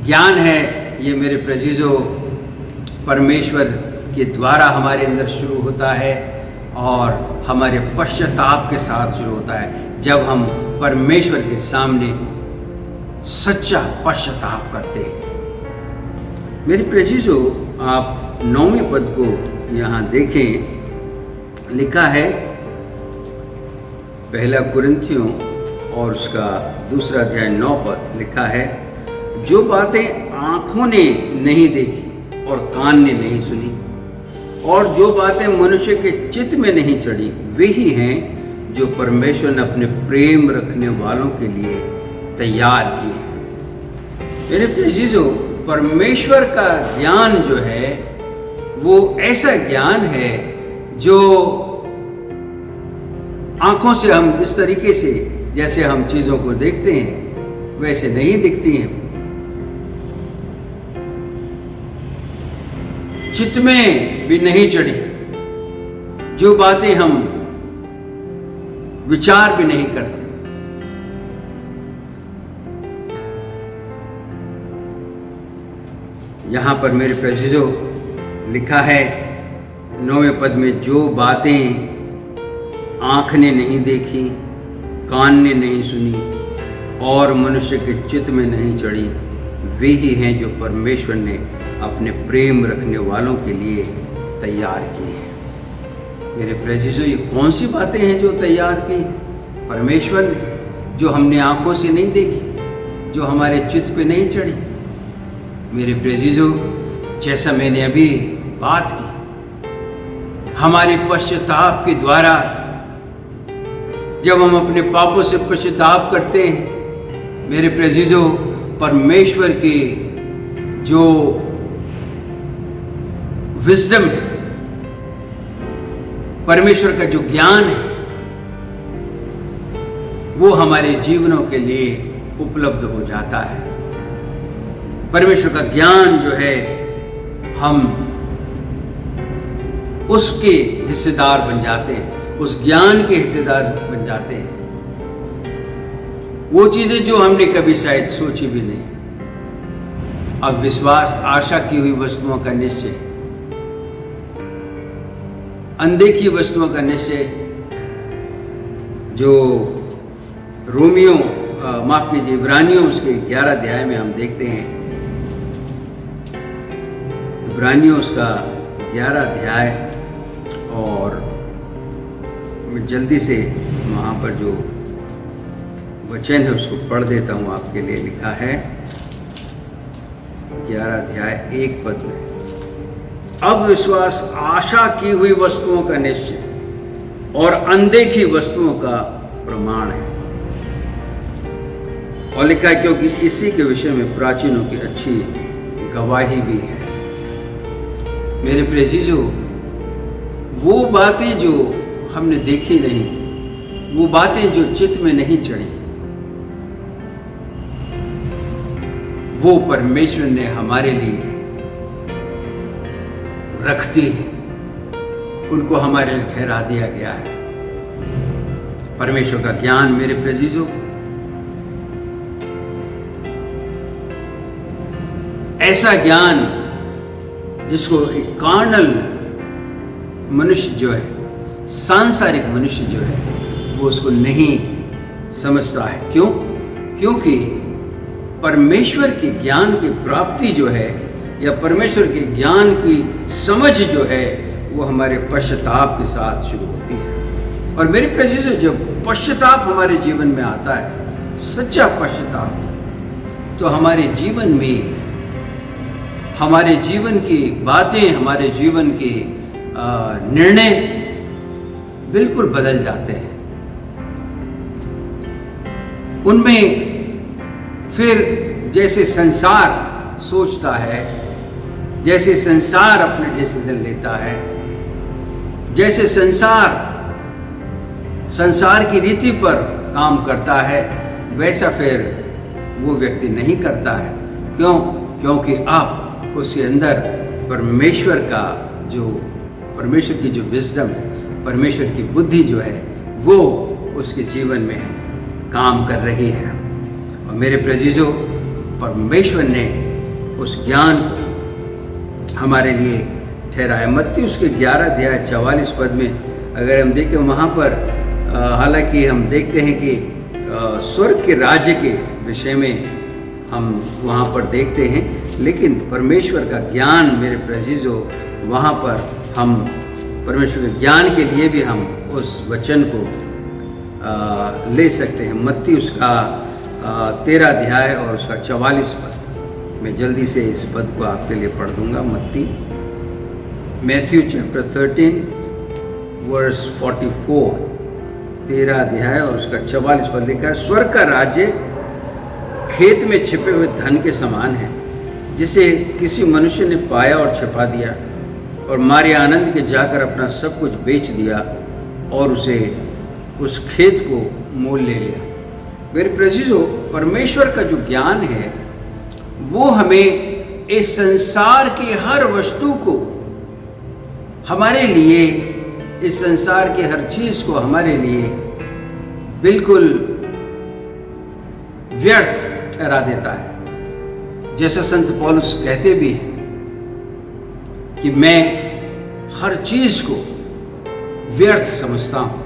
ज्ञान है, ये मेरे प्रेजीजो परमेश्वर के द्वारा हमारे अंदर शुरू होता है और हमारे पश्चाताप के साथ शुरू होता है। जब हम परमेश्वर के सामने सच्चा पश्चाताप करते हैं। मेरे प्रेजीजो, आप 9वें पद को यहाँ देखें, लिखा है 1 कुरिन्थियों और उसका 2 अध्याय 9 पद लिखा है, जो बातें आँखों ने नहीं देखी और कान ने नहीं सुनी और जो बातें मनुष्य के चित्त में नहीं चढ़ी, वही हैं जो परमेश्वर ने अपने प्रेम रखने वालों के लिए तैयार किए। मेरे प्रेजीजो, परमेश्वर का ज्ञान जो है वो ऐसा ज्ञान है जो आंखों से हम इस तरीके से जैसे हम चीजों को देखते हैं वैसे नहीं दिखती हैं। चित्त में भी नहीं चढ़ी, जो बातें हम विचार भी नहीं करते। यहां पर मेरे प्रेजीजो लिखा है 9वें पद में, जो बातें आँख ने नहीं देखी, कान ने नहीं सुनी और मनुष्य के चित्त में नहीं चढ़ी, वे ही हैं जो परमेश्वर ने अपने प्रेम रखने वालों के लिए तैयार किए हैं। मेरे प्रेजीजो, ये कौन सी बातें हैं जो तैयार की परमेश्वर ने, जो हमने आंखों से नहीं देखी, जो हमारे चित्त पे नहीं चढ़ी? मेरे प्रेजीजो, जैसा मैंने अभी बात की, हमारे पश्चाताप के द्वारा जब हम अपने पापों से पश्चाताप करते हैं, मेरे प्रेजीजो, परमेश्वर की जो विजडम है, परमेश्वर का जो ज्ञान है, वो हमारे जीवनों के लिए उपलब्ध हो जाता है। परमेश्वर का ज्ञान जो है, हम उसके हिस्सेदार बन जाते हैं, उस ज्ञान के हिस्सेदार बन जाते हैं। वो चीजें जो हमने कभी शायद सोची भी नहीं। अब विश्वास आशा की हुई वस्तुओं का निश्चय, अनदेखी वस्तुओं का निश्चय, जो रोमियो माफ कीजिए इब्रानियों उसके 11 अध्याय में हम देखते हैं। इब्रानियों उसका 11 अध्याय, और मैं जल्दी से वहाँ पर जो वचन है उसको पढ़ देता हूँ आपके लिए। लिखा है 11 अध्याय 1 पद में, अब विश्वास आशा की हुई वस्तुओं का निश्चय और अनदेखी वस्तुओं का प्रमाण है। और लिखा है, क्योंकि इसी के विषय में प्राचीनों की अच्छी गवाही भी है। मेरे प्रेजीजो, वो बातें जो हमने देखी नहीं, वो बातें जो चित्त में नहीं चढ़ी, वो परमेश्वर ने हमारे लिए रखती है, उनको हमारे लिए ठहरा दिया गया है। परमेश्वर का ज्ञान मेरे प्रेजीजो ऐसा ज्ञान जिसको एक कार्नल मनुष्य जो है सांसारिक मनुष्य जो है वो उसको नहीं समझता है। क्यों? क्योंकि परमेश्वर के ज्ञान की प्राप्ति जो है या परमेश्वर के ज्ञान की समझ जो है वो हमारे पश्चाताप के साथ शुरू होती है। और मेरे प्रिय से जब पश्चाताप हमारे जीवन में आता है, सच्चा पश्चाताप, तो हमारे जीवन में हमारे जीवन की बातें, हमारे जीवन के निर्णय बिल्कुल बदल जाते हैं। उनमें फिर जैसे संसार सोचता है, जैसे संसार अपने डिसीजन लेता है, जैसे संसार की रीति पर काम करता है, वैसा फिर वो व्यक्ति नहीं करता है। क्यों? क्योंकि अब उसके अंदर परमेश्वर की जो विजडम है, परमेश्वर की बुद्धि जो है वो उसके जीवन में काम कर रही है। और मेरे प्रियजनों, परमेश्वर ने उस ज्ञान को हमारे लिए ठहराया। मत्ती उसके 11 अध्याय 44 पद में अगर हम देखें, वहाँ पर हालांकि हम देखते हैं कि स्वर्ग के राज्य के विषय में हम वहाँ पर देखते हैं, लेकिन परमेश्वर का ज्ञान मेरे प्रियजनों, वहाँ पर हम परमेश्वर के ज्ञान के लिए भी हम उस वचन को ले सकते हैं। मत्ती उसका 13 अध्याय और उसका 44 पद, मैं जल्दी से इस पद को आपके लिए पढ़ दूंगा। मैथ्यू चैप्टर 13 वर्स 44, 13 अध्याय और उसका 44 पद लिखा है, स्वर्ग का राज्य खेत में छिपे हुए धन के समान है, जिसे किसी मनुष्य ने पाया और छिपा दिया, और मारे आनंद के जाकर अपना सब कुछ बेच दिया और उस खेत को मोल ले लिया। मेरे प्रियजनों, परमेश्वर का जो ज्ञान है वो हमें इस संसार की हर वस्तु को हमारे लिए, इस संसार की हर चीज को हमारे लिए बिल्कुल व्यर्थ ठहरा देता है। जैसा संत पौलुस कहते भी हैं कि मैं हर चीज को व्यर्थ समझता हूं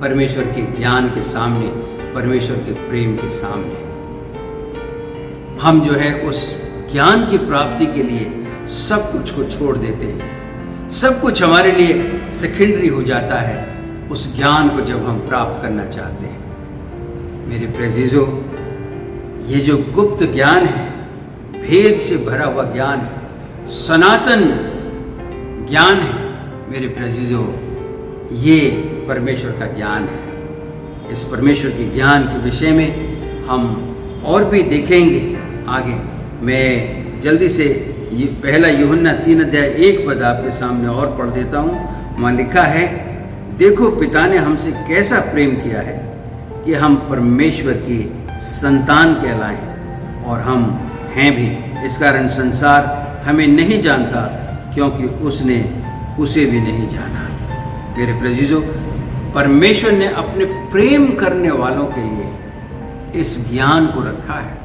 परमेश्वर के ज्ञान के सामने, परमेश्वर के प्रेम के सामने। हम जो है उस ज्ञान की प्राप्ति के लिए सब कुछ को छोड़ देते हैं। सब कुछ हमारे लिए सेकेंडरी हो जाता है उस ज्ञान को जब हम प्राप्त करना चाहते हैं। मेरे प्रियजनों, ये जो गुप्त ज्ञान है, भेद से भरा हुआ ज्ञान है, सनातन ज्ञान है, मेरे प्रियजनों, ये परमेश्वर का ज्ञान है। इस परमेश्वर के ज्ञान के विषय में हम और भी देखेंगे आगे। मैं जल्दी से पहला यूहन्ना 3 अध्याय 1 पद आपके सामने और पढ़ देता हूँ। वहाँ लिखा है, देखो पिता ने हमसे कैसा प्रेम किया है कि हम परमेश्वर की संतान कहलाएं, और हम हैं भी। इस कारण संसार हमें नहीं जानता, क्योंकि उसने उसे भी नहीं जाना। मेरे प्रियजनों, परमेश्वर ने अपने प्रेम करने वालों के लिए इस ज्ञान को रखा है।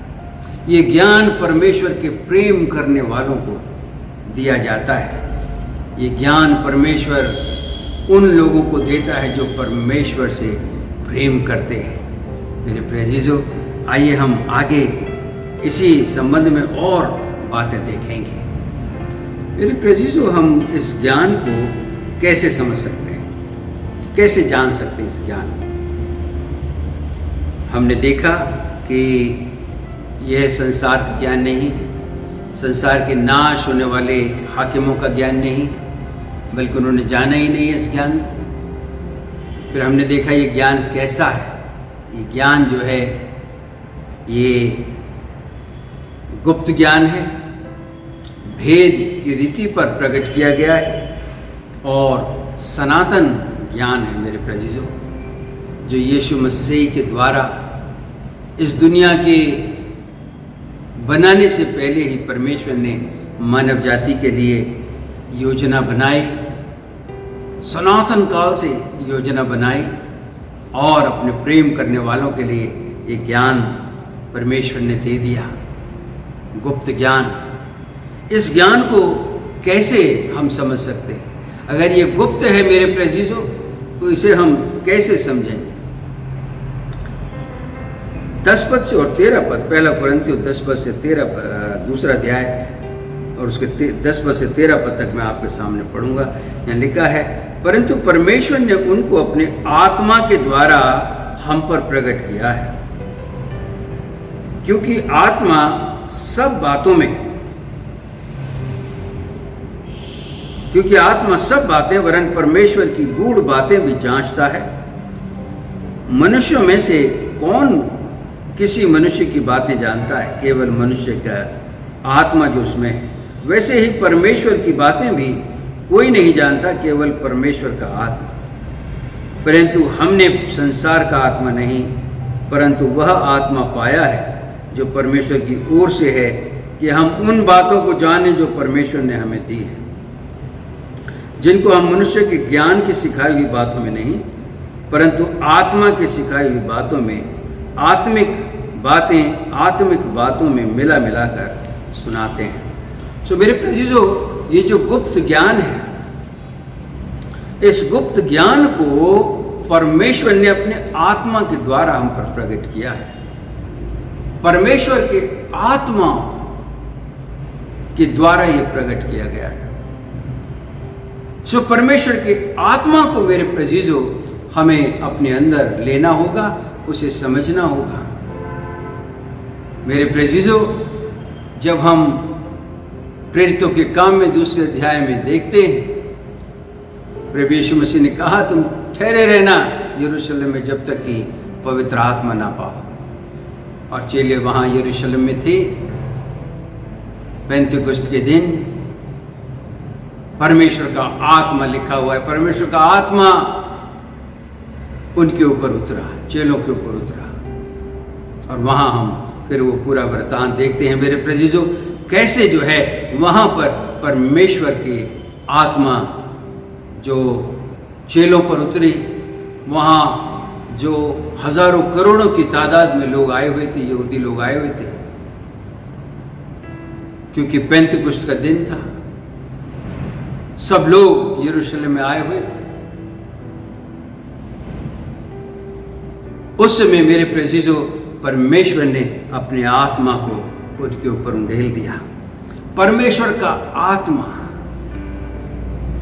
ये ज्ञान परमेश्वर के प्रेम करने वालों को दिया जाता है। ये ज्ञान परमेश्वर उन लोगों को देता है जो परमेश्वर से प्रेम करते हैं। मेरे प्रियजनों, आइए हम आगे इसी संबंध में और बातें देखेंगे। मेरे प्रियजनों, हम इस ज्ञान को कैसे समझ सकते हैं, कैसे जान सकते हैं इस ज्ञान को? हमने देखा कि यह संसार का ज्ञान नहीं है, संसार के नाश होने वाले हाकिमों का ज्ञान नहीं, बल्कि उन्होंने जाना ही नहीं है इस ज्ञान को। फिर हमने देखा ये ज्ञान कैसा है। ये ज्ञान जो है ये गुप्त ज्ञान है, भेद की रीति पर प्रकट किया गया है, और सनातन ज्ञान है मेरे प्रियजनों, जो यीशु मसीह के द्वारा इस दुनिया के बनाने से पहले ही परमेश्वर ने मानव जाति के लिए योजना बनाई, सनातन काल से योजना बनाई, और अपने प्रेम करने वालों के लिए ये ज्ञान परमेश्वर ने दे दिया, गुप्त ज्ञान। इस ज्ञान को कैसे हम समझ सकते हैं? अगर ये गुप्त है मेरे प्रियजनों, तो इसे हम कैसे समझेंगे? 10 पद से और 13 पद, पहला कुरिन्थियों 10 पद से 13 दूसरा अध्याय और उसके 10 पद से 13 पद तक मैं आपके सामने पढ़ूंगा। यहाँ लिखा है, परंतु परमेश्वर ने उनको अपने आत्मा के द्वारा हम पर प्रकट किया है, क्योंकि आत्मा सब बातें वरन परमेश्वर की गूढ़ बातें भी जांचता है। मनुष्यों में से कौन किसी मनुष्य की बातें जानता है? केवल मनुष्य का आत्मा जो उसमें है। वैसे ही परमेश्वर की बातें भी कोई नहीं जानता, केवल परमेश्वर का आत्मा। परंतु हमने संसार का आत्मा नहीं, परंतु वह आत्मा पाया है जो परमेश्वर की ओर से है, कि हम उन बातों को जानें जो परमेश्वर ने हमें दी है, जिनको हम मनुष्य के ज्ञान की सिखाई हुई बातों में नहीं, परंतु आत्मा की सिखाई हुई बातों में, आत्मिक बातों में मिला कर सुनाते हैं। सो मेरे प्रियो, ये जो गुप्त ज्ञान है, इस गुप्त ज्ञान को परमेश्वर ने अपने आत्मा के द्वारा हम पर प्रकट किया है। परमेश्वर के आत्मा के द्वारा ये प्रकट किया गया है। सो परमेश्वर के आत्मा को मेरे प्रियो हमें अपने अंदर लेना होगा, उसे समझना होगा। मेरे प्रियो, जब हम प्रेरितों के काम में 2 अध्याय में देखते हैं, प्रभु यीशु मसीह ने कहा, तुम ठहरे रहना यरूशलेम में जब तक कि पवित्र आत्मा ना पाओ। और चेले वहाँ यरूशलेम में थे। पेंतिकुस्त के दिन परमेश्वर का आत्मा लिखा हुआ है, परमेश्वर का आत्मा उनके ऊपर उतरा, चेलों के ऊपर उतरा। और वहाँ हम फिर वो पूरा वृतांत देखते हैं मेरे प्रियो, कैसे जो है वहाँ पर परमेश्वर की आत्मा जो चेलों पर उतरी। वहाँ जो हजारों करोड़ों की तादाद में लोग आए हुए थे, यहूदी लोग आए हुए थे, क्योंकि पेंतिकुस्त का दिन था। सब लोग यरूशलेम में आए हुए थे। उस समय मेरे प्रियो परमेश्वर ने अपने आत्मा को उनके ऊपर उंडेल दिया। परमेश्वर का आत्मा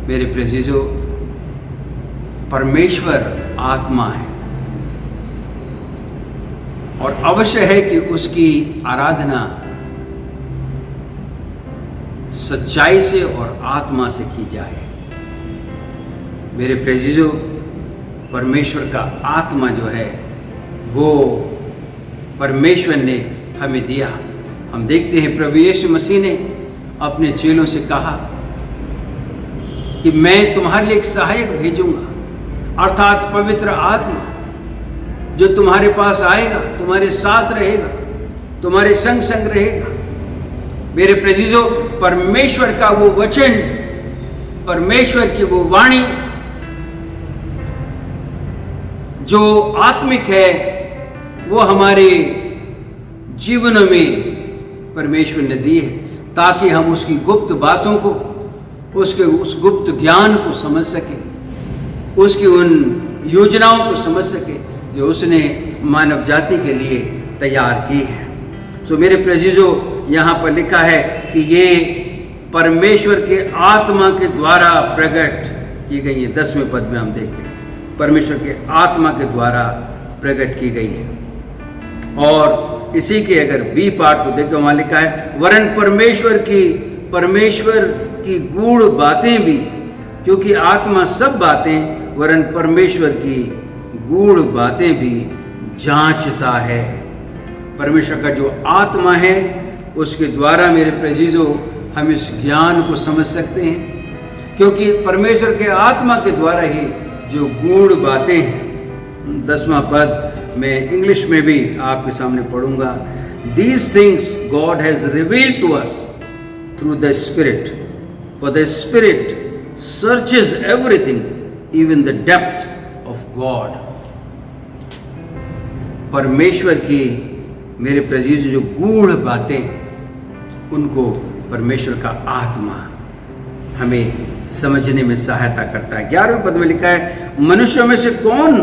मेरे प्रियो, परमेश्वर आत्मा है और अवश्य है कि उसकी आराधना सच्चाई से और आत्मा से की जाए। मेरे प्रियो, परमेश्वर का आत्मा जो है वो परमेश्वर ने हमें दिया। हम देखते हैं प्रभु यीशु मसीह ने अपने चेलों से कहा कि मैं तुम्हारे लिए एक सहायक भेजूंगा, अर्थात पवित्र आत्मा, जो तुम्हारे पास आएगा, तुम्हारे साथ रहेगा, तुम्हारे संग संग रहेगा। मेरे प्रियो, परमेश्वर का वो वचन, परमेश्वर की वो वाणी जो आत्मिक है, वो हमारे जीवनों में परमेश्वर ने दी है, ताकि हम उसकी गुप्त बातों को, उस गुप्त ज्ञान को समझ सके, उसकी उन योजनाओं को समझ सके जो उसने मानव जाति के लिए तैयार की है। तो मेरे प्रियो, यहाँ पर लिखा है कि ये परमेश्वर के आत्मा के द्वारा प्रकट की गई है। 10वें पद में हम देखते हैं परमेश्वर के आत्मा के द्वारा प्रकट की गई है। और इसी के अगर बी पार्ट को देखो, वहाँ लिखा है वरन परमेश्वर की गूढ़ बातें भी, क्योंकि आत्मा सब बातें वरन परमेश्वर की गूढ़ बातें भी जांचता है। परमेश्वर का जो आत्मा है उसके द्वारा मेरे प्रियो हम इस ज्ञान को समझ सकते हैं, क्योंकि परमेश्वर के आत्मा के द्वारा ही जो गूढ़ बातें हैं। 10वां पद मैं इंग्लिश में भी आपके सामने पढ़ूंगा। These things God has revealed to us through the Spirit, for the Spirit searches everything, even the depth of God. परमेश्वर की मेरे प्रियो जो गूढ़ बातें, उनको परमेश्वर का आत्मा हमें समझने में सहायता करता है। 11वें पद में लिखा है, मनुष्यों में से कौन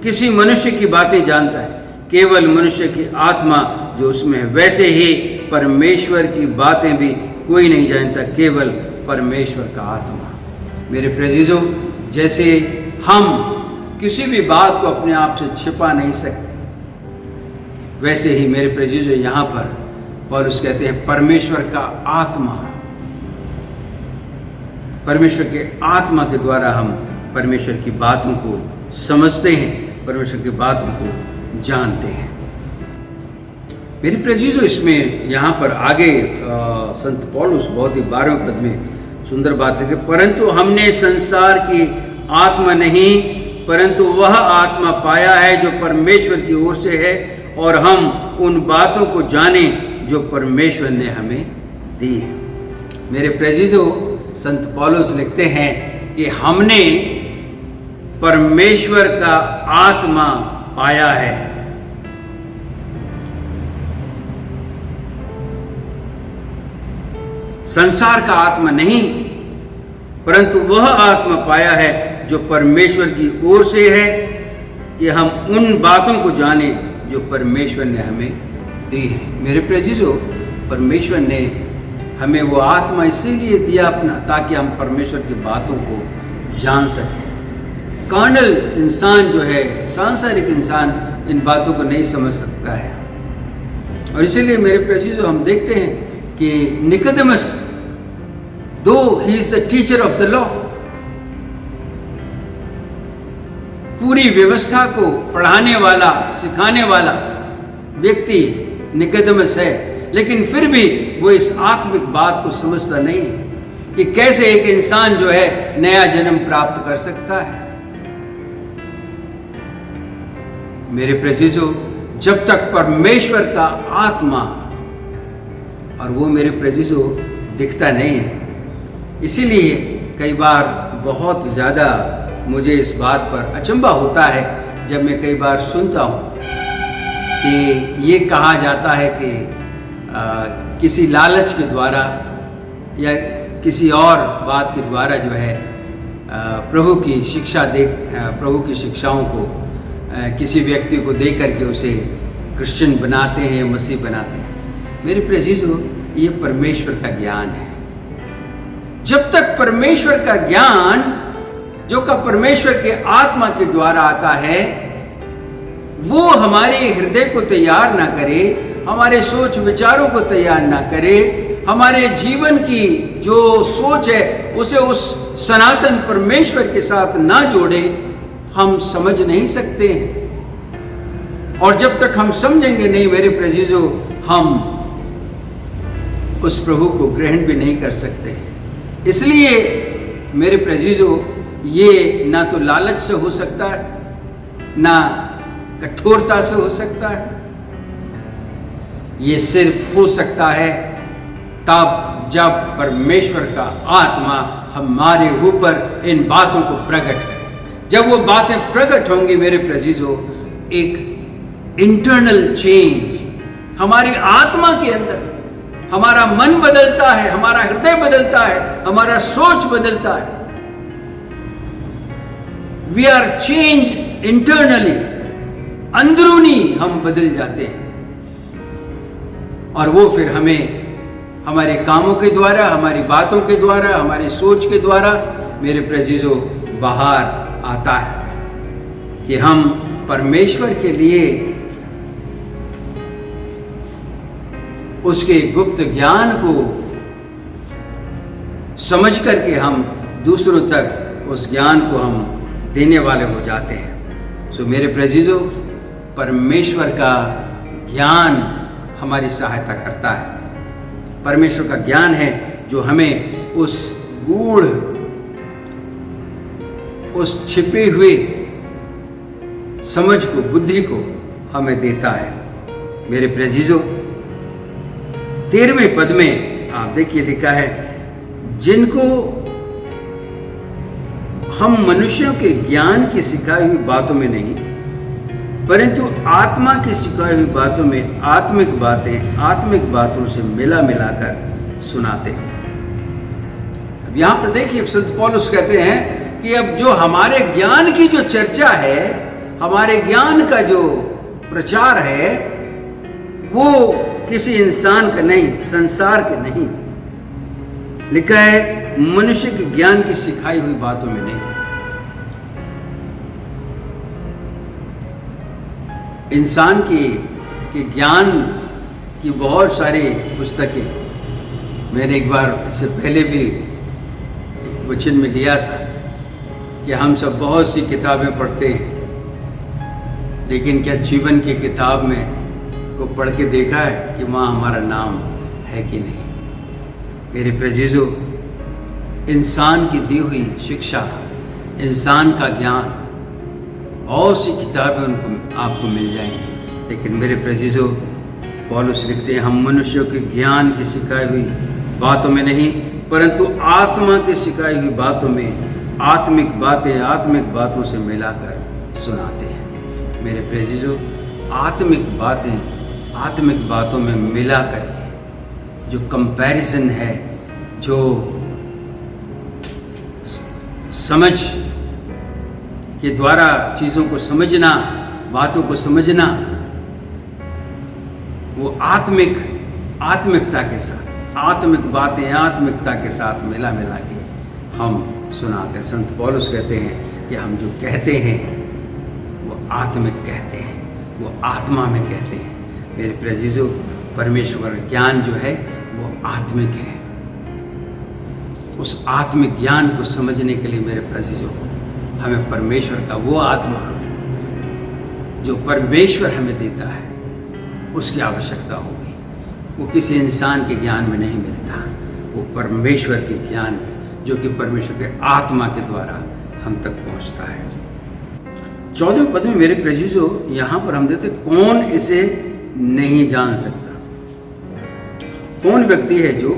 किसी मनुष्य की बातें जानता है? केवल मनुष्य की आत्मा जो उसमें है। वैसे ही परमेश्वर की बातें भी कोई नहीं जानता, केवल परमेश्वर का आत्मा। मेरे प्रियजनों, जैसे हम किसी भी बात को अपने आप से छिपा नहीं सकते, वैसे ही मेरे प्रियजनों यहाँ पर पौलुस कहते हैं परमेश्वर का आत्मा, परमेश्वर के आत्मा के द्वारा हम परमेश्वर की बातों को समझते हैं, परमेश्वर की बातों को जानते हैं। मेरे प्रियजनों, इसमें यहाँ पर आगे संत पौलुस बहुत ही 12वें पद में सुंदर बात है, परंतु हमने संसार की आत्मा नहीं परंतु वह आत्मा पाया है जो परमेश्वर की ओर से है, और हम उन बातों को जाने जो परमेश्वर ने हमें दी है। मेरे प्रियजनों, संत पौलुस लिखते हैं कि हमने परमेश्वर का आत्मा पाया है। संसार का आत्मा नहीं परंतु वह आत्मा पाया है जो परमेश्वर की ओर से है, कि हम उन बातों को जाने जो परमेश्वर ने हमें दी है। मेरे प्रियजनों, परमेश्वर ने हमें वो आत्मा इसीलिए दिया अपना, ताकि हम परमेश्वर की बातों को जान सकें। कार्नल इंसान जो है, सांसारिक इंसान इन बातों को नहीं समझ सकता है, और इसीलिए मेरे प्रियजनों हम देखते हैं कि निकोदेमस, दो he is the teacher of the law, पूरी व्यवस्था को पढ़ाने वाला, सिखाने वाला व्यक्ति निकोदेमस है, लेकिन फिर भी वो इस आत्मिक बात को समझता नहीं है कि कैसे एक इंसान जो है नया जन्म प्राप्त कर सकता है। मेरे प्रियजनों, जब तक परमेश्वर का आत्मा, और वो मेरे प्रियजनों दिखता नहीं है, इसीलिए कई बार बहुत ज़्यादा मुझे इस बात पर अचंभा होता है जब मैं कई बार सुनता हूँ कि ये कहा जाता है कि किसी लालच के द्वारा या किसी और बात के द्वारा जो है प्रभु की शिक्षा प्रभु की शिक्षाओं को किसी व्यक्ति को दे करके उसे क्रिश्चियन बनाते हैं, मसीह बनाते हैं। मेरे प्रियजनों, ये परमेश्वर का ज्ञान है। जब तक परमेश्वर का ज्ञान जो का परमेश्वर के आत्मा के द्वारा आता है, वो हमारे हृदय को तैयार ना करे, हमारे सोच विचारों को तैयार ना करे, हमारे जीवन की जो सोच है उसे उस सनातन परमेश्वर के साथ ना जोड़े, हम समझ नहीं सकते हैं। और जब तक हम समझेंगे नहीं मेरे प्रियजनों, हम उस प्रभु को ग्रहण भी नहीं कर सकते। इसलिए मेरे प्रियजनों, ये ना तो लालच से हो सकता है, ना कठोरता से हो सकता है, ये सिर्फ हो सकता है तब जब परमेश्वर का आत्मा हमारे ऊपर इन बातों को प्रकट करे। जब वो बातें प्रकट होंगी मेरे प्रियजनों, एक इंटरनल चेंज हमारी आत्मा के अंदर, हमारा मन बदलता है, हमारा हृदय बदलता है, हमारा सोच बदलता है। वी आर चेंज इंटरनली, अंदरूनी हम बदल जाते हैं, और वो फिर हमें हमारे कामों के द्वारा, हमारी बातों के द्वारा, हमारी सोच के द्वारा मेरे प्रियजनों बाहर आता है कि हम परमेश्वर के लिए उसके गुप्त ज्ञान को समझ करके हम दूसरों तक उस ज्ञान को हम देने वाले हो जाते हैं। सो मेरे प्रियजनों, परमेश्वर का ज्ञान हमारी सहायता करता है। परमेश्वर का ज्ञान है जो हमें उस गूढ़, उस छिपे हुए समझ को, बुद्धि को हमें देता है। मेरे प्रियजनों, 13वें पद में आप देखिए लिखा है, जिनको हम मनुष्यों के ज्ञान की सिखाई हुई बातों में नहीं परंतु आत्मा की सिखाई हुई बातों में आत्मिक बातें आत्मिक बातों से मिला मिलाकर सुनाते हैं। अब यहाँ पर देखिए संत पौलुस कहते हैं कि अब जो हमारे ज्ञान की जो चर्चा है, हमारे ज्ञान का जो प्रचार है, वो किसी इंसान का नहीं, संसार के नहीं। लिखा है मनुष्य के ज्ञान की सिखाई हुई बातों में नहीं। इंसान के ज्ञान की बहुत सारी पुस्तकें, मैंने एक बार इससे पहले भी वचन में लिया था कि हम सब बहुत सी किताबें पढ़ते हैं, लेकिन क्या जीवन की किताब में को पढ़ के देखा है कि वहाँ हमारा नाम है कि नहीं? मेरे प्रियजनों, इंसान की दी हुई शिक्षा, इंसान का ज्ञान, बहुत सी किताबें उनको आपको मिल जाएंगी, लेकिन मेरे प्रियजनों, पौलुस लिखते हैं हम मनुष्यों के ज्ञान की सिखाई हुई बातों में नहीं, परंतु आत्मा की सिखाई हुई बातों में आत्मिक बातों से मिलाकर सुनाते हैं। मेरे प्रियजनों, आत्मिक बातों में मिला करके जो कंपैरिजन है, जो समझ के द्वारा चीज़ों को समझना, बातों को समझना, वो आत्मिकता के साथ, आत्मिकता के साथ मिला के हम सुनाते हैं। संत पौलुस कहते हैं कि हम जो कहते हैं वो आत्मिक कहते हैं, वो आत्मा में कहते हैं। मेरे प्रियजनों, परमेश्वर का ज्ञान जो है वो आत्मिक है। उस आत्मिक ज्ञान को समझने के लिए मेरे प्रियजनों, हमें परमेश्वर का वो आत्मा जो परमेश्वर हमें देता है, उसकी आवश्यकता होगी। वो किसी इंसान के ज्ञान में नहीं मिलता, वो परमेश्वर के ज्ञान में, जो कि परमेश्वर के आत्मा के द्वारा हम तक पहुंचता है। 14वें पद में मेरे प्रियजनों, यहाँ पर हम देते कौन इसे नहीं जान सकता। कौन व्यक्ति है जो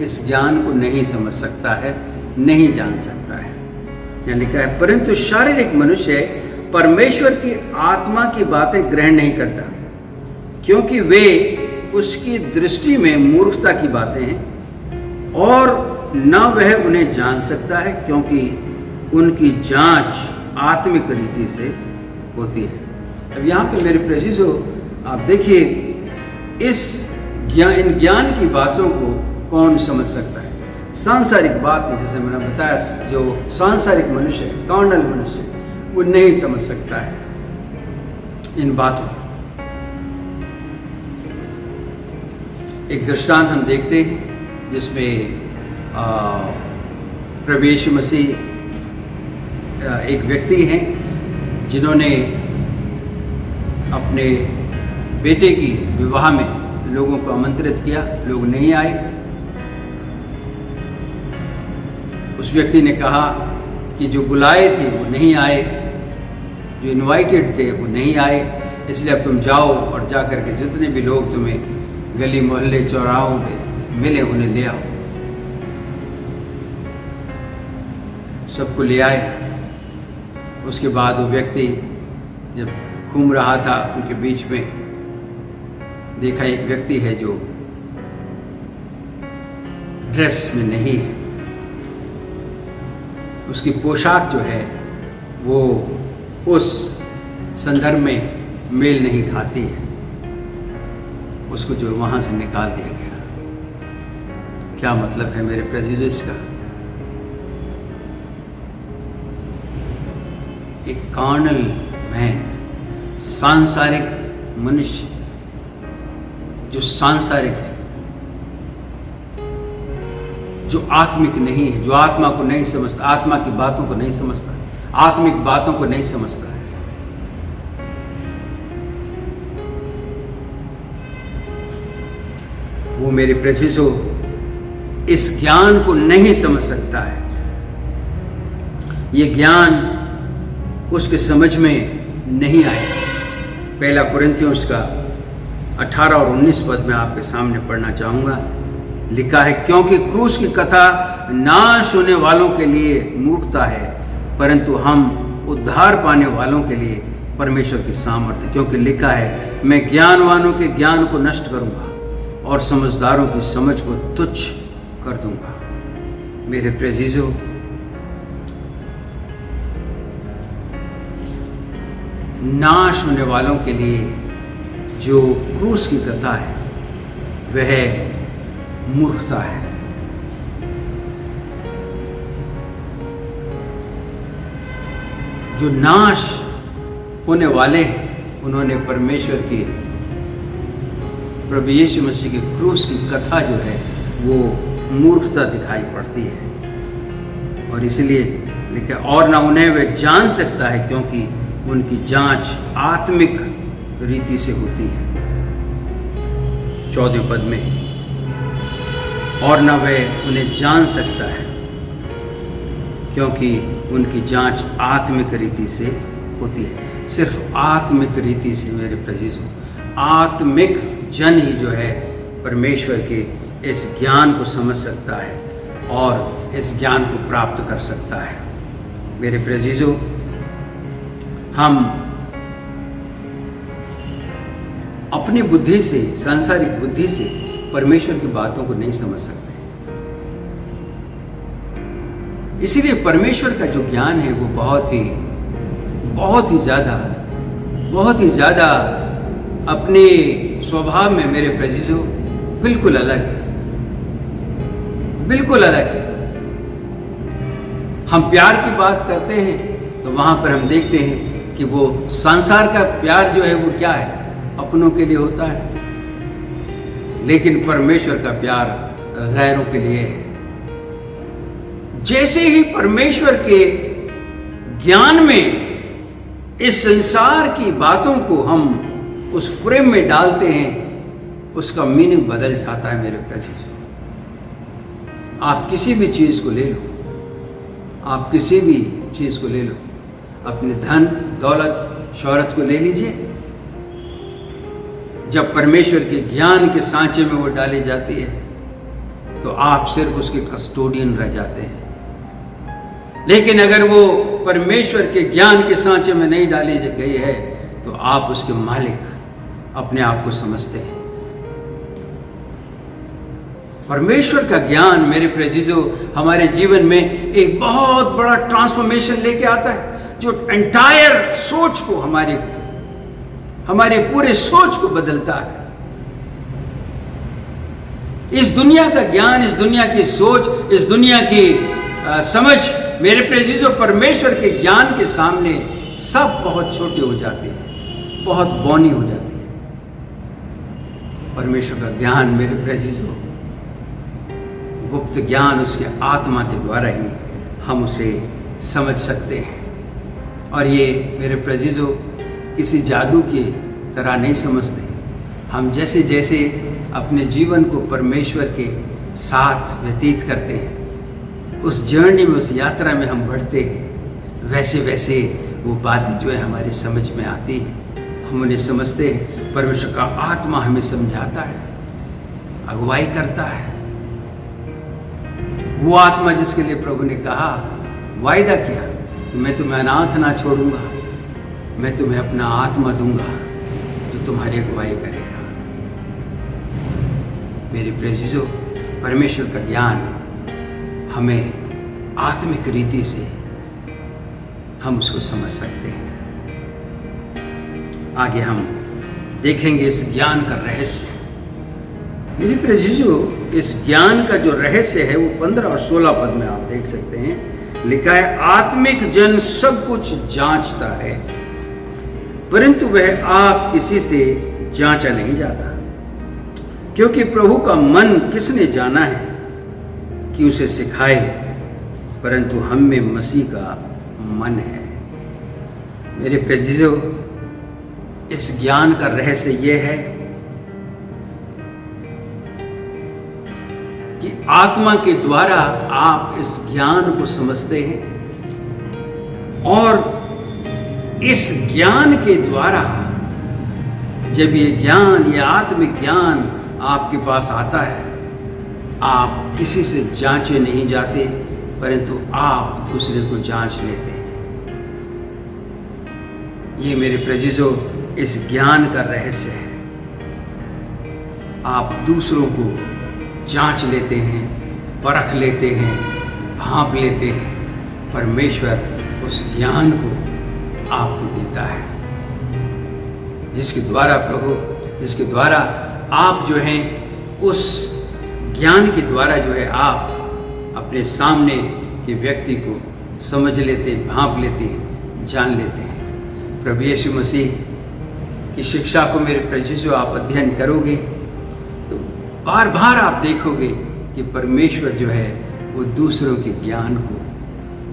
इस ज्ञान को नहीं समझ सकता है, नहीं जान सकता है? यहाँ लिखा है परंतु शारीरिक मनुष्य परमेश्वर की आत्मा की बातें ग्रहण नहीं करता, क्योंकि वे उसकी दृष्टि में मूर्खता की बातें हैं, और न वह उन्हें जान सकता है, क्योंकि उनकी जांच आत्मिक रीति से होती है। अब यहाँ पे मेरे प्रियजनों, आप देखिए इन ज्ञान की बातों को कौन समझ सकता है? सांसारिक बातें, जैसे मैंने बताया, जो सांसारिक मनुष्य है, कार्नल मनुष्य, वो नहीं समझ सकता है इन बातों। एक दृष्टांत हम देखते हैं जिसमें प्रभु यीशु मसीह एक व्यक्ति हैं जिन्होंने अपने बेटे की विवाह में लोगों को आमंत्रित किया, लोग नहीं आए। उस व्यक्ति ने कहा कि जो बुलाए थे वो नहीं आए, जो इनवाइटेड थे वो नहीं आए, इसलिए अब तुम जाओ और जा कर के जितने भी लोग तुम्हें गली मोहल्ले चौराहों पे मिले उन्हें ले आओ। सबको ले आए। उसके बाद वो व्यक्ति जब घूम रहा था उनके बीच में, देखा एक व्यक्ति है जो ड्रेस में नहीं है, उसकी पोशाक जो है वो उस संदर्भ में मेल नहीं खाती है, उसको जो वहां से निकाल दिया गया। क्या मतलब है मेरे प्रियजनों इसका? एक कार्नल मैन, सांसारिक मनुष्य जो सांसारिक है, जो आत्मिक नहीं है, जो आत्मा को नहीं समझता, आत्मा की बातों को नहीं समझता, आत्मिक बातों को नहीं समझता है। वो मेरे प्रियजनों इस ज्ञान को नहीं समझ सकता है। ये ज्ञान उसके समझ में नहीं आएगा। पहला कुरिन्थियों उसका 18 और 19 पद में आपके सामने पढ़ना चाहूँगा। लिखा है क्योंकि क्रूस की कथा नाश होने वालों के लिए मूर्खता है, परंतु हम उद्धार पाने वालों के लिए परमेश्वर की सामर्थ्य। क्योंकि लिखा है मैं ज्ञानवानों के ज्ञान को नष्ट करूँगा और समझदारों की समझ को तुच्छ कर दूंगा। मेरे प्रेजीजो, नाश होने वालों के लिए जो क्रूस की कथा है वह मूर्खता है। जो नाश होने वाले हैं उन्होंने परमेश्वर के प्रभु यीशु मसीह के क्रूस की कथा जो है वो मूर्खता दिखाई पड़ती है। और इसलिए लिखा, और ना उन्हें वह जान सकता है क्योंकि उनकी जांच आत्मिक रीति से होती है। 14वें पद में, और न वह उन्हें जान सकता है क्योंकि उनकी जांच आत्मिक रीति से होती है। सिर्फ आत्मिक रीति से मेरे प्रेजीजों, आत्मिक जन ही जो है परमेश्वर के इस ज्ञान को समझ सकता है और इस ज्ञान को प्राप्त कर सकता है। मेरे प्रेजीजों, हम अपनी बुद्धि से, सांसारिक बुद्धि से परमेश्वर की बातों को नहीं समझ सकते। इसीलिए परमेश्वर का जो ज्ञान है वो बहुत ही ज़्यादा अपने स्वभाव में मेरे प्रेजीजों बिल्कुल अलग है, बिल्कुल अलग है। हम प्यार की बात करते हैं तो वहाँ पर हम देखते हैं कि वो संसार का प्यार जो है वो क्या है, अपनों के लिए होता है, लेकिन परमेश्वर का प्यार गैरों के लिए है। जैसे ही परमेश्वर के ज्ञान में इस संसार की बातों को हम उस फ्रेम में डालते हैं, उसका मीनिंग बदल जाता है मेरे प्रेजीजों। आप किसी भी चीज़ को ले लो, आप किसी भी चीज़ को ले लो, अपने धन दौलत शोहरत को ले लीजिए, जब परमेश्वर के ज्ञान के सांचे में वो डाली जाती है तो आप सिर्फ उसके कस्टोडियन रह जाते हैं। लेकिन अगर वो परमेश्वर के ज्ञान के सांचे में नहीं डाली गई है तो आप उसके मालिक अपने आप को समझते हैं। परमेश्वर का ज्ञान मेरे प्रेजीजों हमारे जीवन में एक बहुत बड़ा ट्रांसफॉर्मेशन लेके आता है, जो एंटायर सोच को, हमारे पूरे सोच को बदलता है। इस दुनिया का ज्ञान, इस दुनिया की सोच, इस दुनिया की समझ मेरे प्रेजीजों परमेश्वर के ज्ञान के सामने सब बहुत छोटे हो जाते हैं, बहुत बौनी हो जाते हैं। परमेश्वर का ज्ञान मेरे प्रेजीजों गुप्त ज्ञान, उसके आत्मा के द्वारा ही हम उसे समझ सकते हैं। और ये मेरे प्रेजीजों किसी जादू की तरह नहीं समझते। हम जैसे जैसे अपने जीवन को परमेश्वर के साथ व्यतीत करते हैं, उस जर्नी में, उस यात्रा में हम बढ़ते हैं, वैसे वैसे वो बातें जो है हमारी समझ में आती हैं, हम उन्हें समझते हैं। परमेश्वर का आत्मा हमें समझाता है, अगुवाई करता है। वो आत्मा जिसके लिए प्रभु ने कहा, वायदा किया कि मैं तुम्हें अनाथ ना छोड़ूंगा, मैं तुम्हें अपना आत्मा दूंगा जो तुम्हारी अगुवाई करेगा। मेरे प्रेजीजों, परमेश्वर का ज्ञान हमें आत्मिक रीति से हम उसको समझ सकते हैं। आगे हम देखेंगे इस ज्ञान का रहस्य। मेरे प्रेजीजों, इस ज्ञान का जो रहस्य है वो 15 और 16 पद में आप देख सकते हैं। लिखा है, आत्मिक जन सब कुछ जांचता है, परंतु वह आप किसी से जांचा नहीं जाता, क्योंकि प्रभु का मन किसने जाना है कि उसे सिखाए, परंतु हम में मसीह का मन है। मेरे प्रेजीजों, इस ज्ञान का रहस्य यह है कि आत्मा के द्वारा आप इस ज्ञान को समझते हैं, और इस ज्ञान के द्वारा जब ये ज्ञान, ये आत्मिक ज्ञान आपके पास आता है, आप किसी से जांचे नहीं जाते, परंतु आप दूसरे को जांच लेते हैं। ये मेरे प्रेजीजों इस ज्ञान का रहस्य है। आप दूसरों को जांच लेते हैं, परख लेते हैं, भांप लेते हैं, परमेश्वर उस ज्ञान को आपको देता है, जिसके द्वारा आप जो हैं उस ज्ञान के द्वारा जो है आप अपने सामने के व्यक्ति को समझ लेते हैं, भांप लेते हैं, जान लेते हैं। प्रभु यीशु मसीह की शिक्षा को मेरे प्रिय आप अध्ययन करोगे तो बार बार आप देखोगे कि परमेश्वर जो है वो दूसरों के ज्ञान को,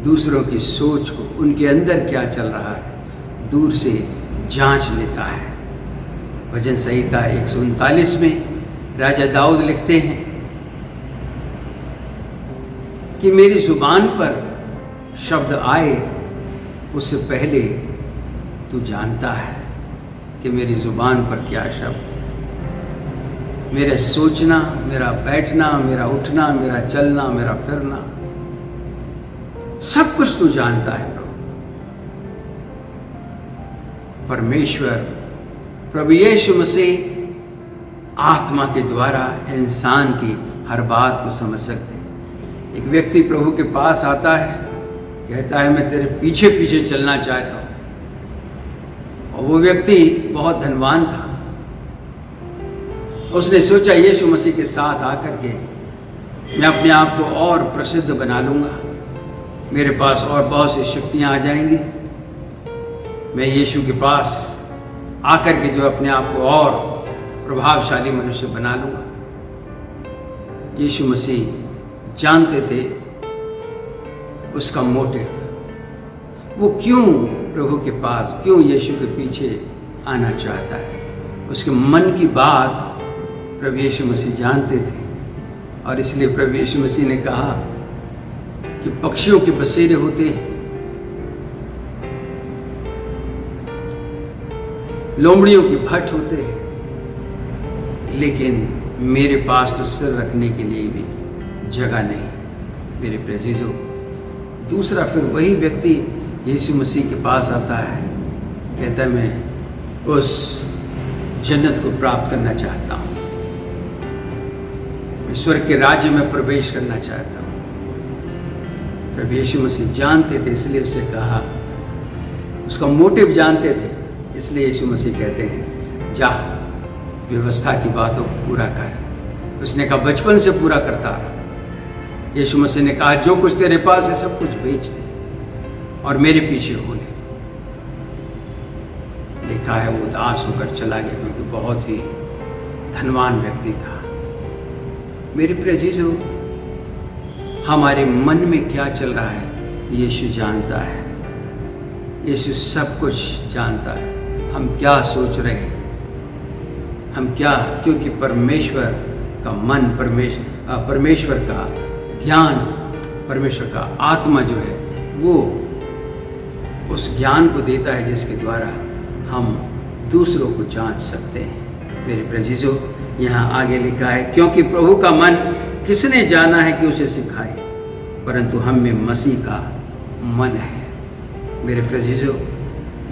दूसरों की सोच को, उनके अंदर क्या चल रहा है, दूर से जांच लेता है। भजन संहिता 139 में राजा दाऊद लिखते हैं कि मेरी जुबान पर शब्द आए उससे पहले तू जानता है कि मेरी जुबान पर क्या शब्द है। मेरा सोचना, मेरा बैठना, मेरा उठना, मेरा चलना, मेरा फिरना, सब कुछ तू जानता है प्रभु। परमेश्वर प्रभु यीशु मसीह आत्मा के द्वारा इंसान की हर बात को समझ सकते हैं। एक व्यक्ति प्रभु के पास आता है, कहता है मैं तेरे पीछे पीछे चलना चाहता हूं, और वो व्यक्ति बहुत धनवान था। तो उसने सोचा यीशु मसीह के साथ आकर के मैं अपने आप को और प्रसिद्ध बना लूंगा, मेरे पास और बहुत सी शक्तियां आ जाएंगी, मैं यीशु के पास आकर के जो अपने आप को और प्रभावशाली मनुष्य बना लूंगा। यीशु मसीह जानते थे उसका मोटिव, वो क्यों प्रभु के पास, क्यों यीशु के पीछे आना चाहता है। उसके मन की बात प्रभु यीशु मसीह जानते थे, और इसलिए प्रभु यीशु मसीह ने कहा कि पक्षियों के बसेरे होते हैं, लोमड़ियों की भट्ट होते हैं, लेकिन मेरे पास तो सिर रखने के लिए भी जगह नहीं। मेरे प्रिय, दूसरा फिर वही व्यक्ति यीशु मसीह के पास आता है, कहता है मैं उस जन्नत को प्राप्त करना चाहता हूँ, मैं स्वर्ग के राज्य में प्रवेश करना चाहता हूँ। प्रभु यीशु मसीह जानते थे, इसलिए उससे कहा, उसका मोटिव जानते थे, इसलिए यीशु मसीह कहते हैं जा व्यवस्था की बातों को पूरा कर। उसने कहा बचपन से पूरा करता रहा। यीशु मसीह ने कहा जो कुछ तेरे पास है सब कुछ बेच दे और मेरे पीछे हो ले। लिखा है वो उदास होकर चला गया, क्योंकि बहुत ही धनवान व्यक्ति था। मेरे प्रिय अजीजों, हमारे मन में क्या चल रहा है यीशु जानता है। यीशु सब कुछ जानता है, हम क्या सोच रहे हैं, हम क्या, क्योंकि परमेश्वर का मन, परमेश्वर का ज्ञान, परमेश्वर का आत्मा जो है वो उस ज्ञान को देता है जिसके द्वारा हम दूसरों को जांच सकते हैं। मेरे प्रिय, यहाँ आगे लिखा है क्योंकि प्रभु का मन किसने जाना है कि उसे सिखाए, परंतु हम में मसीह का मन है। मेरे प्रिय,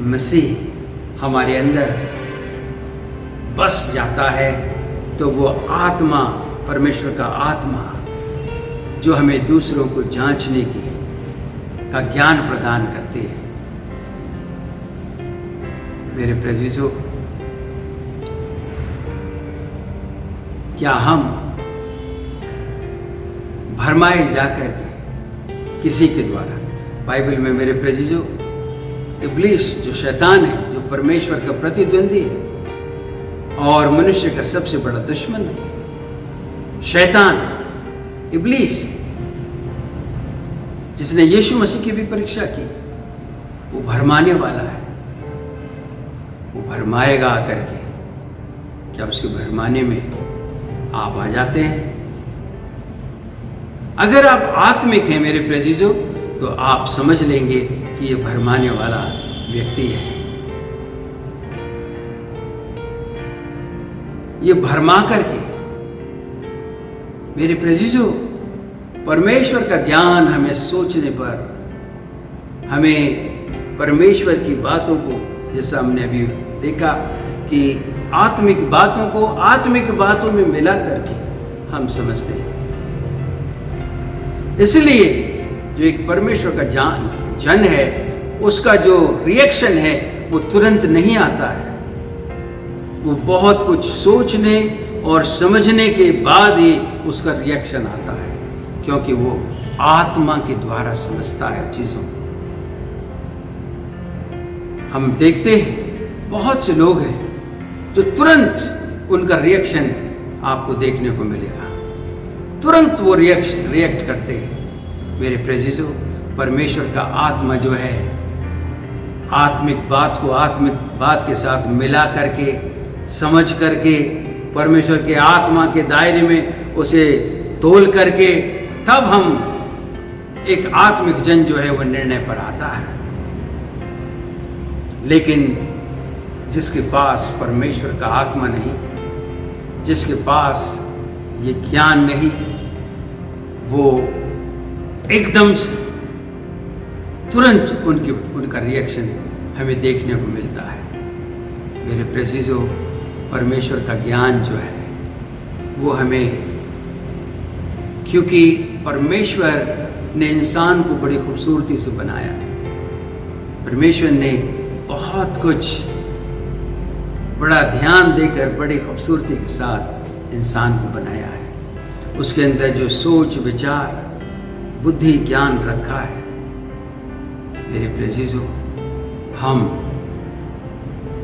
मसीह हमारे अंदर बस जाता है तो वो आत्मा, परमेश्वर का आत्मा जो हमें दूसरों को जांचने की का ज्ञान प्रदान करती है। मेरे प्रिय, क्या हम भरमाए जाकर के किसी के द्वारा, बाइबल में मेरे प्रिय, इब्लीस जो शैतान है, जो परमेश्वर का प्रतिद्वंदी है और मनुष्य का सबसे बड़ा दुश्मन है, शैतान इब्लीस, जिसने यीशु मसीह की भी परीक्षा की, वो भरमाने वाला है। वो भरमाएगा आकर के। क्या उसके भरमाने में आप आ जाते हैं? अगर आप आत्मिक हैं मेरे प्रिय, तो आप समझ लेंगे कि ये भरमाने वाला व्यक्ति है। ये भरमा करके, मेरे प्रिय, परमेश्वर का ज्ञान हमें सोचने पर, हमें परमेश्वर की बातों को, जैसा हमने अभी देखा कि आत्मिक बातों को आत्मिक बातों में मिला करके हम समझते हैं। इसलिए जो एक परमेश्वर का जन है, उसका जो रिएक्शन है वो तुरंत नहीं आता है। वो बहुत कुछ सोचने और समझने के बाद ही उसका रिएक्शन आता है, क्योंकि वो आत्मा के द्वारा समझता है चीजों को। हम देखते हैं बहुत से लोग हैं जो तुरंत उनका रिएक्शन आपको देखने को मिलेगा, तुरंत वो रिएक्ट करते हैं। मेरे प्रेजिजो, परमेश्वर का आत्मा जो है आत्मिक बात को आत्मिक बात के साथ मिला करके, समझ करके, परमेश्वर के आत्मा के दायरे में उसे तोल करके, तब हम एक आत्मिक जन जो है वो निर्णय पर आता है। लेकिन जिसके पास परमेश्वर का आत्मा नहीं, जिसके पास ये ज्ञान नहीं, वो एकदम से तुरंत उनका रिएक्शन हमें देखने को मिलता है। मेरे प्रेसिजो, परमेश्वर का ज्ञान जो है वो हमें, क्योंकि परमेश्वर ने इंसान को बड़ी खूबसूरती से बनाया, परमेश्वर ने बहुत कुछ बड़ा ध्यान देकर बड़ी खूबसूरती के साथ इंसान को बनाया है। उसके अंदर जो सोच, विचार, बुद्धि, ज्ञान रखा है, मेरे प्रेसिजो, हम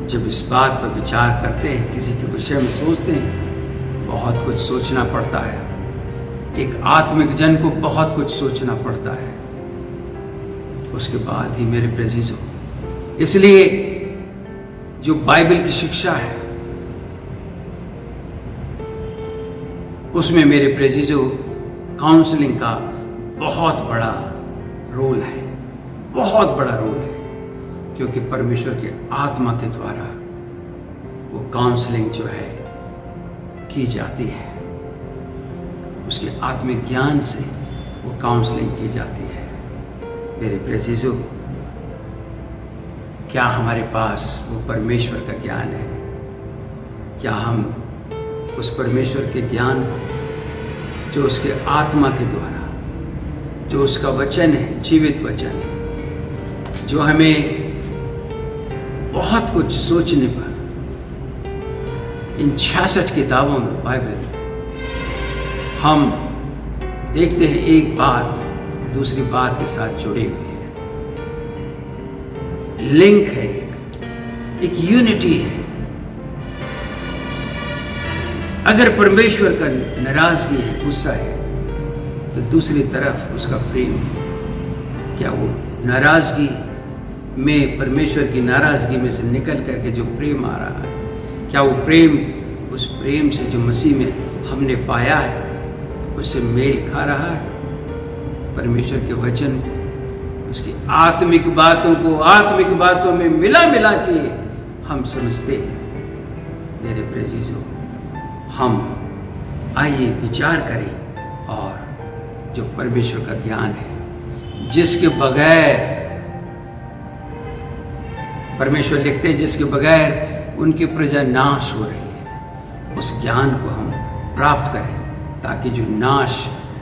जब इस बात पर विचार करते हैं, किसी के विषय में सोचते हैं, बहुत कुछ सोचना पड़ता है। एक आत्मिक जन को बहुत कुछ सोचना पड़ता है, उसके बाद ही मेरे प्रेसिजो। इसलिए जो बाइबल की शिक्षा है उसमें मेरे प्रेसिजो काउंसलिंग का बहुत बड़ा रोल है, बहुत बड़ा रोल है, क्योंकि परमेश्वर के आत्मा के द्वारा वो काउंसलिंग जो है की जाती है, उसके आत्मिक ज्ञान से वो काउंसलिंग की जाती है। मेरे प्रेसिजो, क्या हमारे पास वो परमेश्वर का ज्ञान है? क्या हम उस परमेश्वर के ज्ञान को, जो उसके आत्मा के द्वारा, जो उसका वचन है, जीवित वचन, जो हमें बहुत कुछ सोचने पर, इन 66 किताबों में, बाइबल में, हम देखते हैं एक बात दूसरी बात के साथ जुड़े हुए हैं, लिंक है, एक यूनिटी है। अगर परमेश्वर का नाराजगी है, गुस्सा है, तो दूसरी तरफ उसका प्रेम है। क्या वो नाराजगी में, परमेश्वर की नाराजगी में से निकल करके जो प्रेम आ रहा है, क्या वो प्रेम उस प्रेम से जो मसीह में हमने पाया है उससे मेल खा रहा है? परमेश्वर के वचन को, उसकी आत्मिक बातों को आत्मिक बातों में मिला के हम समझते हैं। मेरे प्रेसिजो, हम आइए विचार करें, और जो परमेश्वर का ज्ञान है, जिसके बगैर, परमेश्वर लिखते हैं, जिसके बगैर उनकी प्रजा नाश हो रही है, उस ज्ञान को हम प्राप्त करें, ताकि जो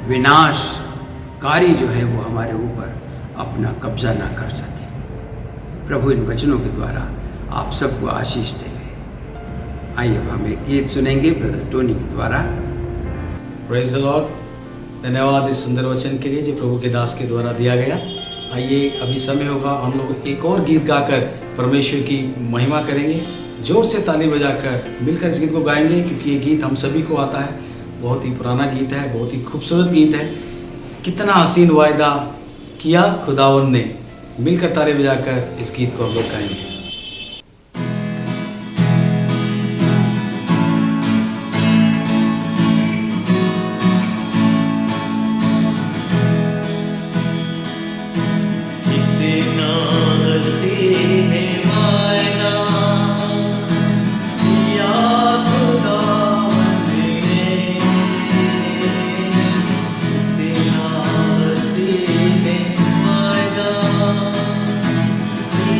विनाशकारी जो है वो हमारे ऊपर अपना कब्जा ना कर सके। प्रभु इन वचनों के द्वारा आप सबको आशीष देवे। आइए अब हम एक गीत सुनेंगे ब्रदर टोनी के द्वारा। Praise the Lord. धन्यवाद इस सुंदर वचन के लिए जो प्रभु के दास के द्वारा दिया गया। आइए अभी समय होगा, हम लोग एक और गीत गाकर परमेश्वर की महिमा करेंगे। जोर से ताली बजाकर मिलकर इस गीत को गाएंगे, क्योंकि ये गीत हम सभी को आता है। बहुत ही पुराना गीत है, बहुत ही खूबसूरत गीत है। कितना हसीन वायदा किया खुदावन ने। मिलकर ताली बजाकर इस गीत को हम लोग गाएंगे।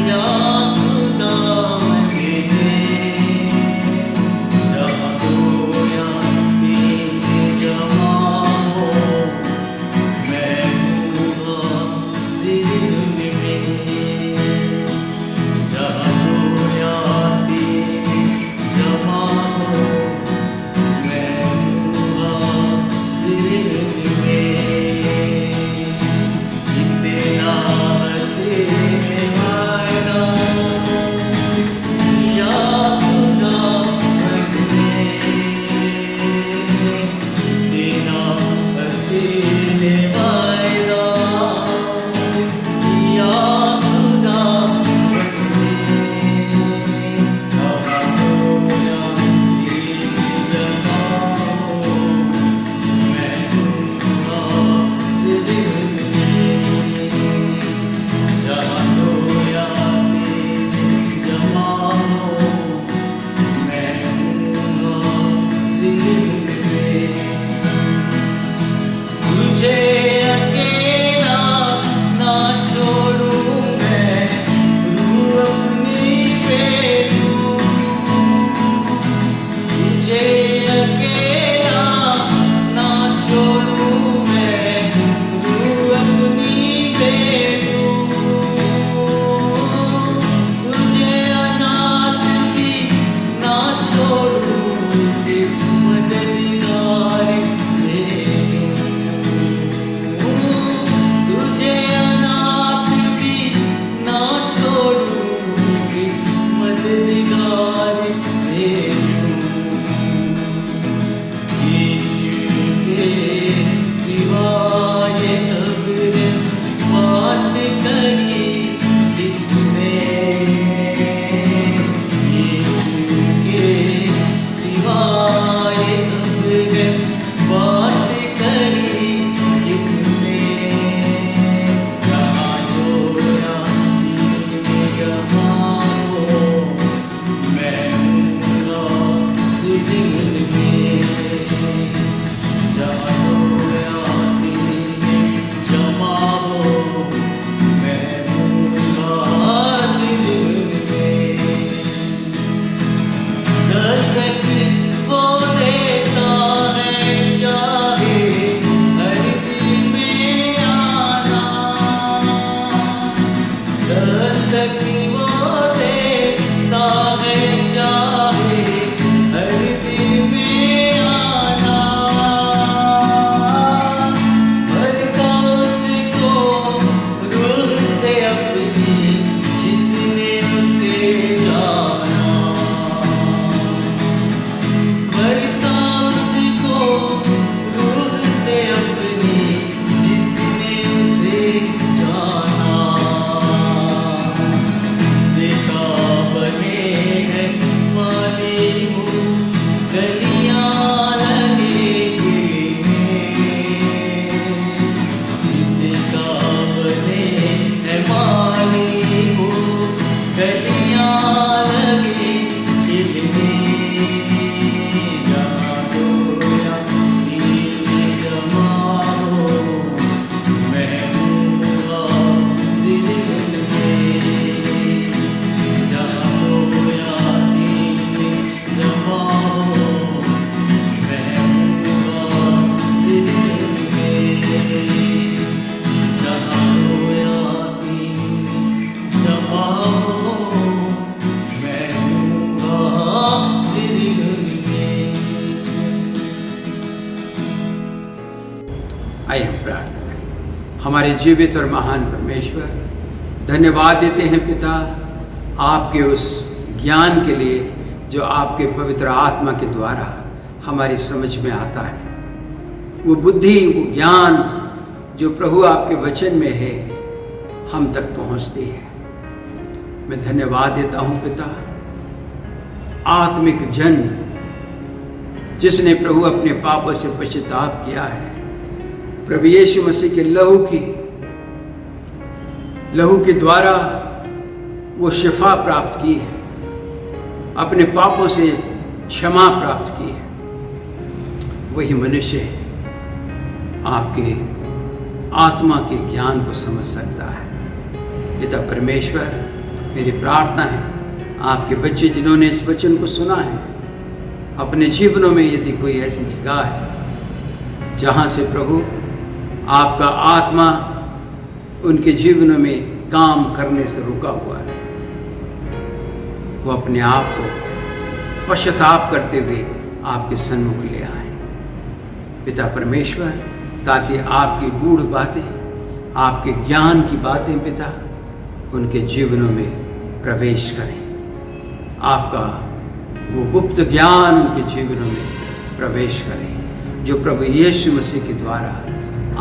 Yeah. दस्तक वो देता है, चाहे हर दिल में आना। दस्तक वो देता है, चाहे हर दिल में आना। भरता उसको रूह से अपनी, जिसने उसे जाना। भरता उसको रूह से अपनी, जिसने उसे जाना। जिसका बने हैं माली हूँ, गलियाँ लगेंगे। जिसका बने हैं माली हूँ, गलियाँ लगेंगे। जहाँ गोया नीले जमा हो, मैं हूँगा जिंदगी में। जहाँ गोया नीले जमा हो, मैं हूँगा जिंदगी में। जहाँ गोया नीले जमा हो, मैं हूँगा जिंदगी में। आइए हम प्रार्थना करें। हमारे जीवित और महान परमेश्वर, धन्यवाद देते हैं पिता आपके उस ज्ञान के लिए जो आपके पवित्र आत्मा के द्वारा हमारी समझ में आता है। वो बुद्धि, वो ज्ञान जो प्रभु आपके वचन में है, हम तक पहुंचती है। मैं धन्यवाद देता हूं पिता, आत्मिक जन जिसने प्रभु अपने पापों से पश्चाताप किया है, प्रभु यीशु मसीह के लहू के द्वारा वो शिफा प्राप्त की है, अपने पापों से क्षमा प्राप्त की है। वही मनुष्य आपके आत्मा के ज्ञान को समझ सकता है। पिता परमेश्वर, मेरी प्रार्थना है आपके बच्चे जिन्होंने इस वचन को सुना है, अपने जीवनों में यदि कोई ऐसी जगह है जहाँ से प्रभु आपका आत्मा उनके जीवनों में काम करने से रुका हुआ है, वो अपने आप को पश्चाताप करते हुए आपके सन्मुख ले आए पिता परमेश्वर, ताकि आपकी गूढ़ बातें, आपके ज्ञान की बातें पिता उनके जीवनों में प्रवेश करें। आपका वो गुप्त ज्ञान उनके जीवनों में प्रवेश करें जो प्रभु यीशु मसीह के द्वारा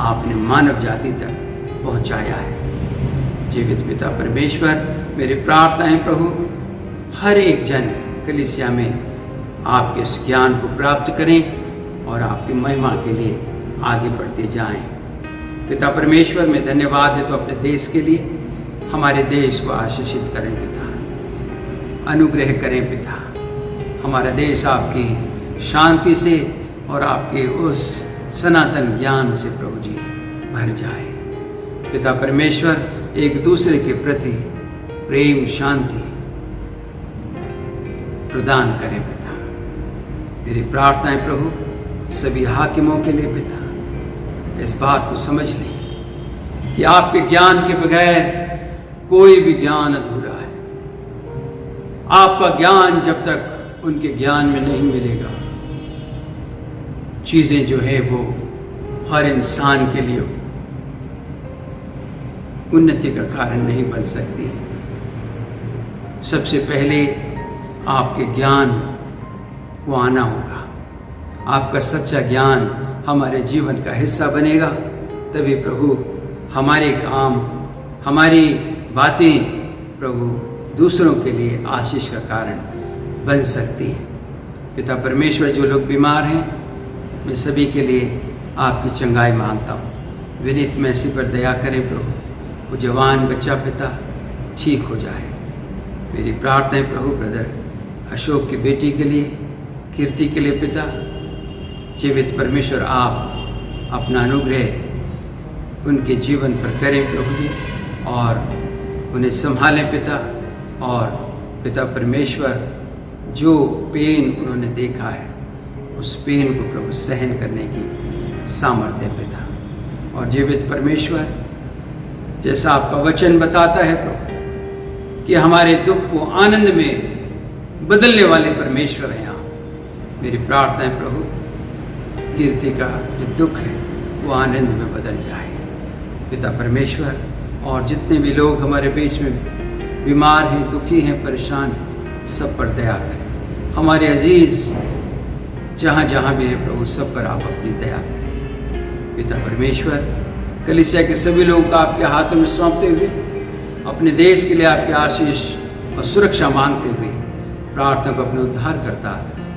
आपने मानव जाति तक पहुंचाया है। जीवित पिता परमेश्वर, मेरी प्रार्थना है प्रभु, हर एक जन कलीसिया में आपके इस ज्ञान को प्राप्त करें और आपकी महिमा के लिए आगे बढ़ते जाएं। पिता परमेश्वर, मैं धन्यवाद देता हूं अपने देश के लिए। हमारे देश को आशीषित करें पिता, अनुग्रह करें पिता। हमारा देश आपकी शांति से और आपके उस सनातन ज्ञान से प्रभु जी भर जाए। पिता परमेश्वर, एक दूसरे के प्रति प्रेम शांति प्रदान करें पिता। मेरी प्रार्थना है प्रभु सभी हाकिमों के लिए पिता, इस बात को समझ लें कि आपके ज्ञान के बगैर कोई भी ज्ञान अधूरा है। आपका ज्ञान जब तक उनके ज्ञान में नहीं मिलेगा, चीजें जो है वो हर इंसान के लिए उन्नति का कारण नहीं बन सकती। सबसे पहले आपके ज्ञान को आना होगा। आपका सच्चा ज्ञान हमारे जीवन का हिस्सा बनेगा, तभी प्रभु हमारे काम, हमारी बातें प्रभु दूसरों के लिए आशीष का कारण बन सकती है। पिता परमेश्वर, जो लोग बीमार हैं, मैं सभी के लिए आपकी चंगाई मांगता हूँ। विनीत मैसी पर दया करें प्रभु, वो जवान बच्चा पिता ठीक हो जाए। मेरी प्रार्थना है प्रभु ब्रदर अशोक की बेटी के लिए, कीर्ति के लिए पिता, जीवित परमेश्वर आप अपना अनुग्रह उनके जीवन पर करें प्रभु जी, और उन्हें संभालें पिता। और पिता परमेश्वर जो पेन उन्होंने देखा है उस पेन को प्रभु सहन करने की सामर्थ्य पिता। और जीवित परमेश्वर, जैसा आपका वचन बताता है प्रभु कि हमारे दुख को आनंद में बदलने वाले परमेश्वर हैं आप। मेरी प्रार्थना है प्रभु, कीर्ति का जो दुख है वो आनंद में बदल जाए पिता परमेश्वर। और जितने भी लोग हमारे बीच में बीमार हैं, दुखी हैं, परेशान हैं, सब पर दया करें। हमारे अजीज जहाँ जहाँ भी है प्रभु, सब पर आप अपनी दया करें पिता परमेश्वर। कलीसिया के सभी लोगों को आपके हाथों में सौंपते हुए, अपने देश के लिए आपके आशीष और सुरक्षा मांगते हुए, प्रार्थना को अपने उद्धार करता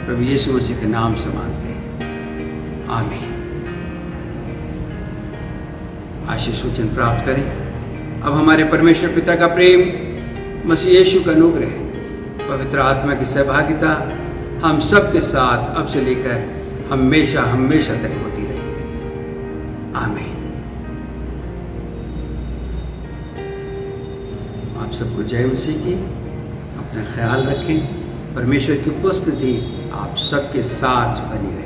प्रभु यीशु मसीह के नाम से मांगते हैं, आमीन। आशीष वचन प्राप्त करें। अब हमारे परमेश्वर पिता का प्रेम, मसीह यीशु का अनुग्रह, पवित्र आत्मा की सहभागिता हम सब के साथ अब से लेकर हमेशा हमेशा तक होती रहे, आमीन। आप सबको जय मसीह की। अपना ख्याल रखें। परमेश्वर की उपस्थिति आप सबके साथ बनी रहे।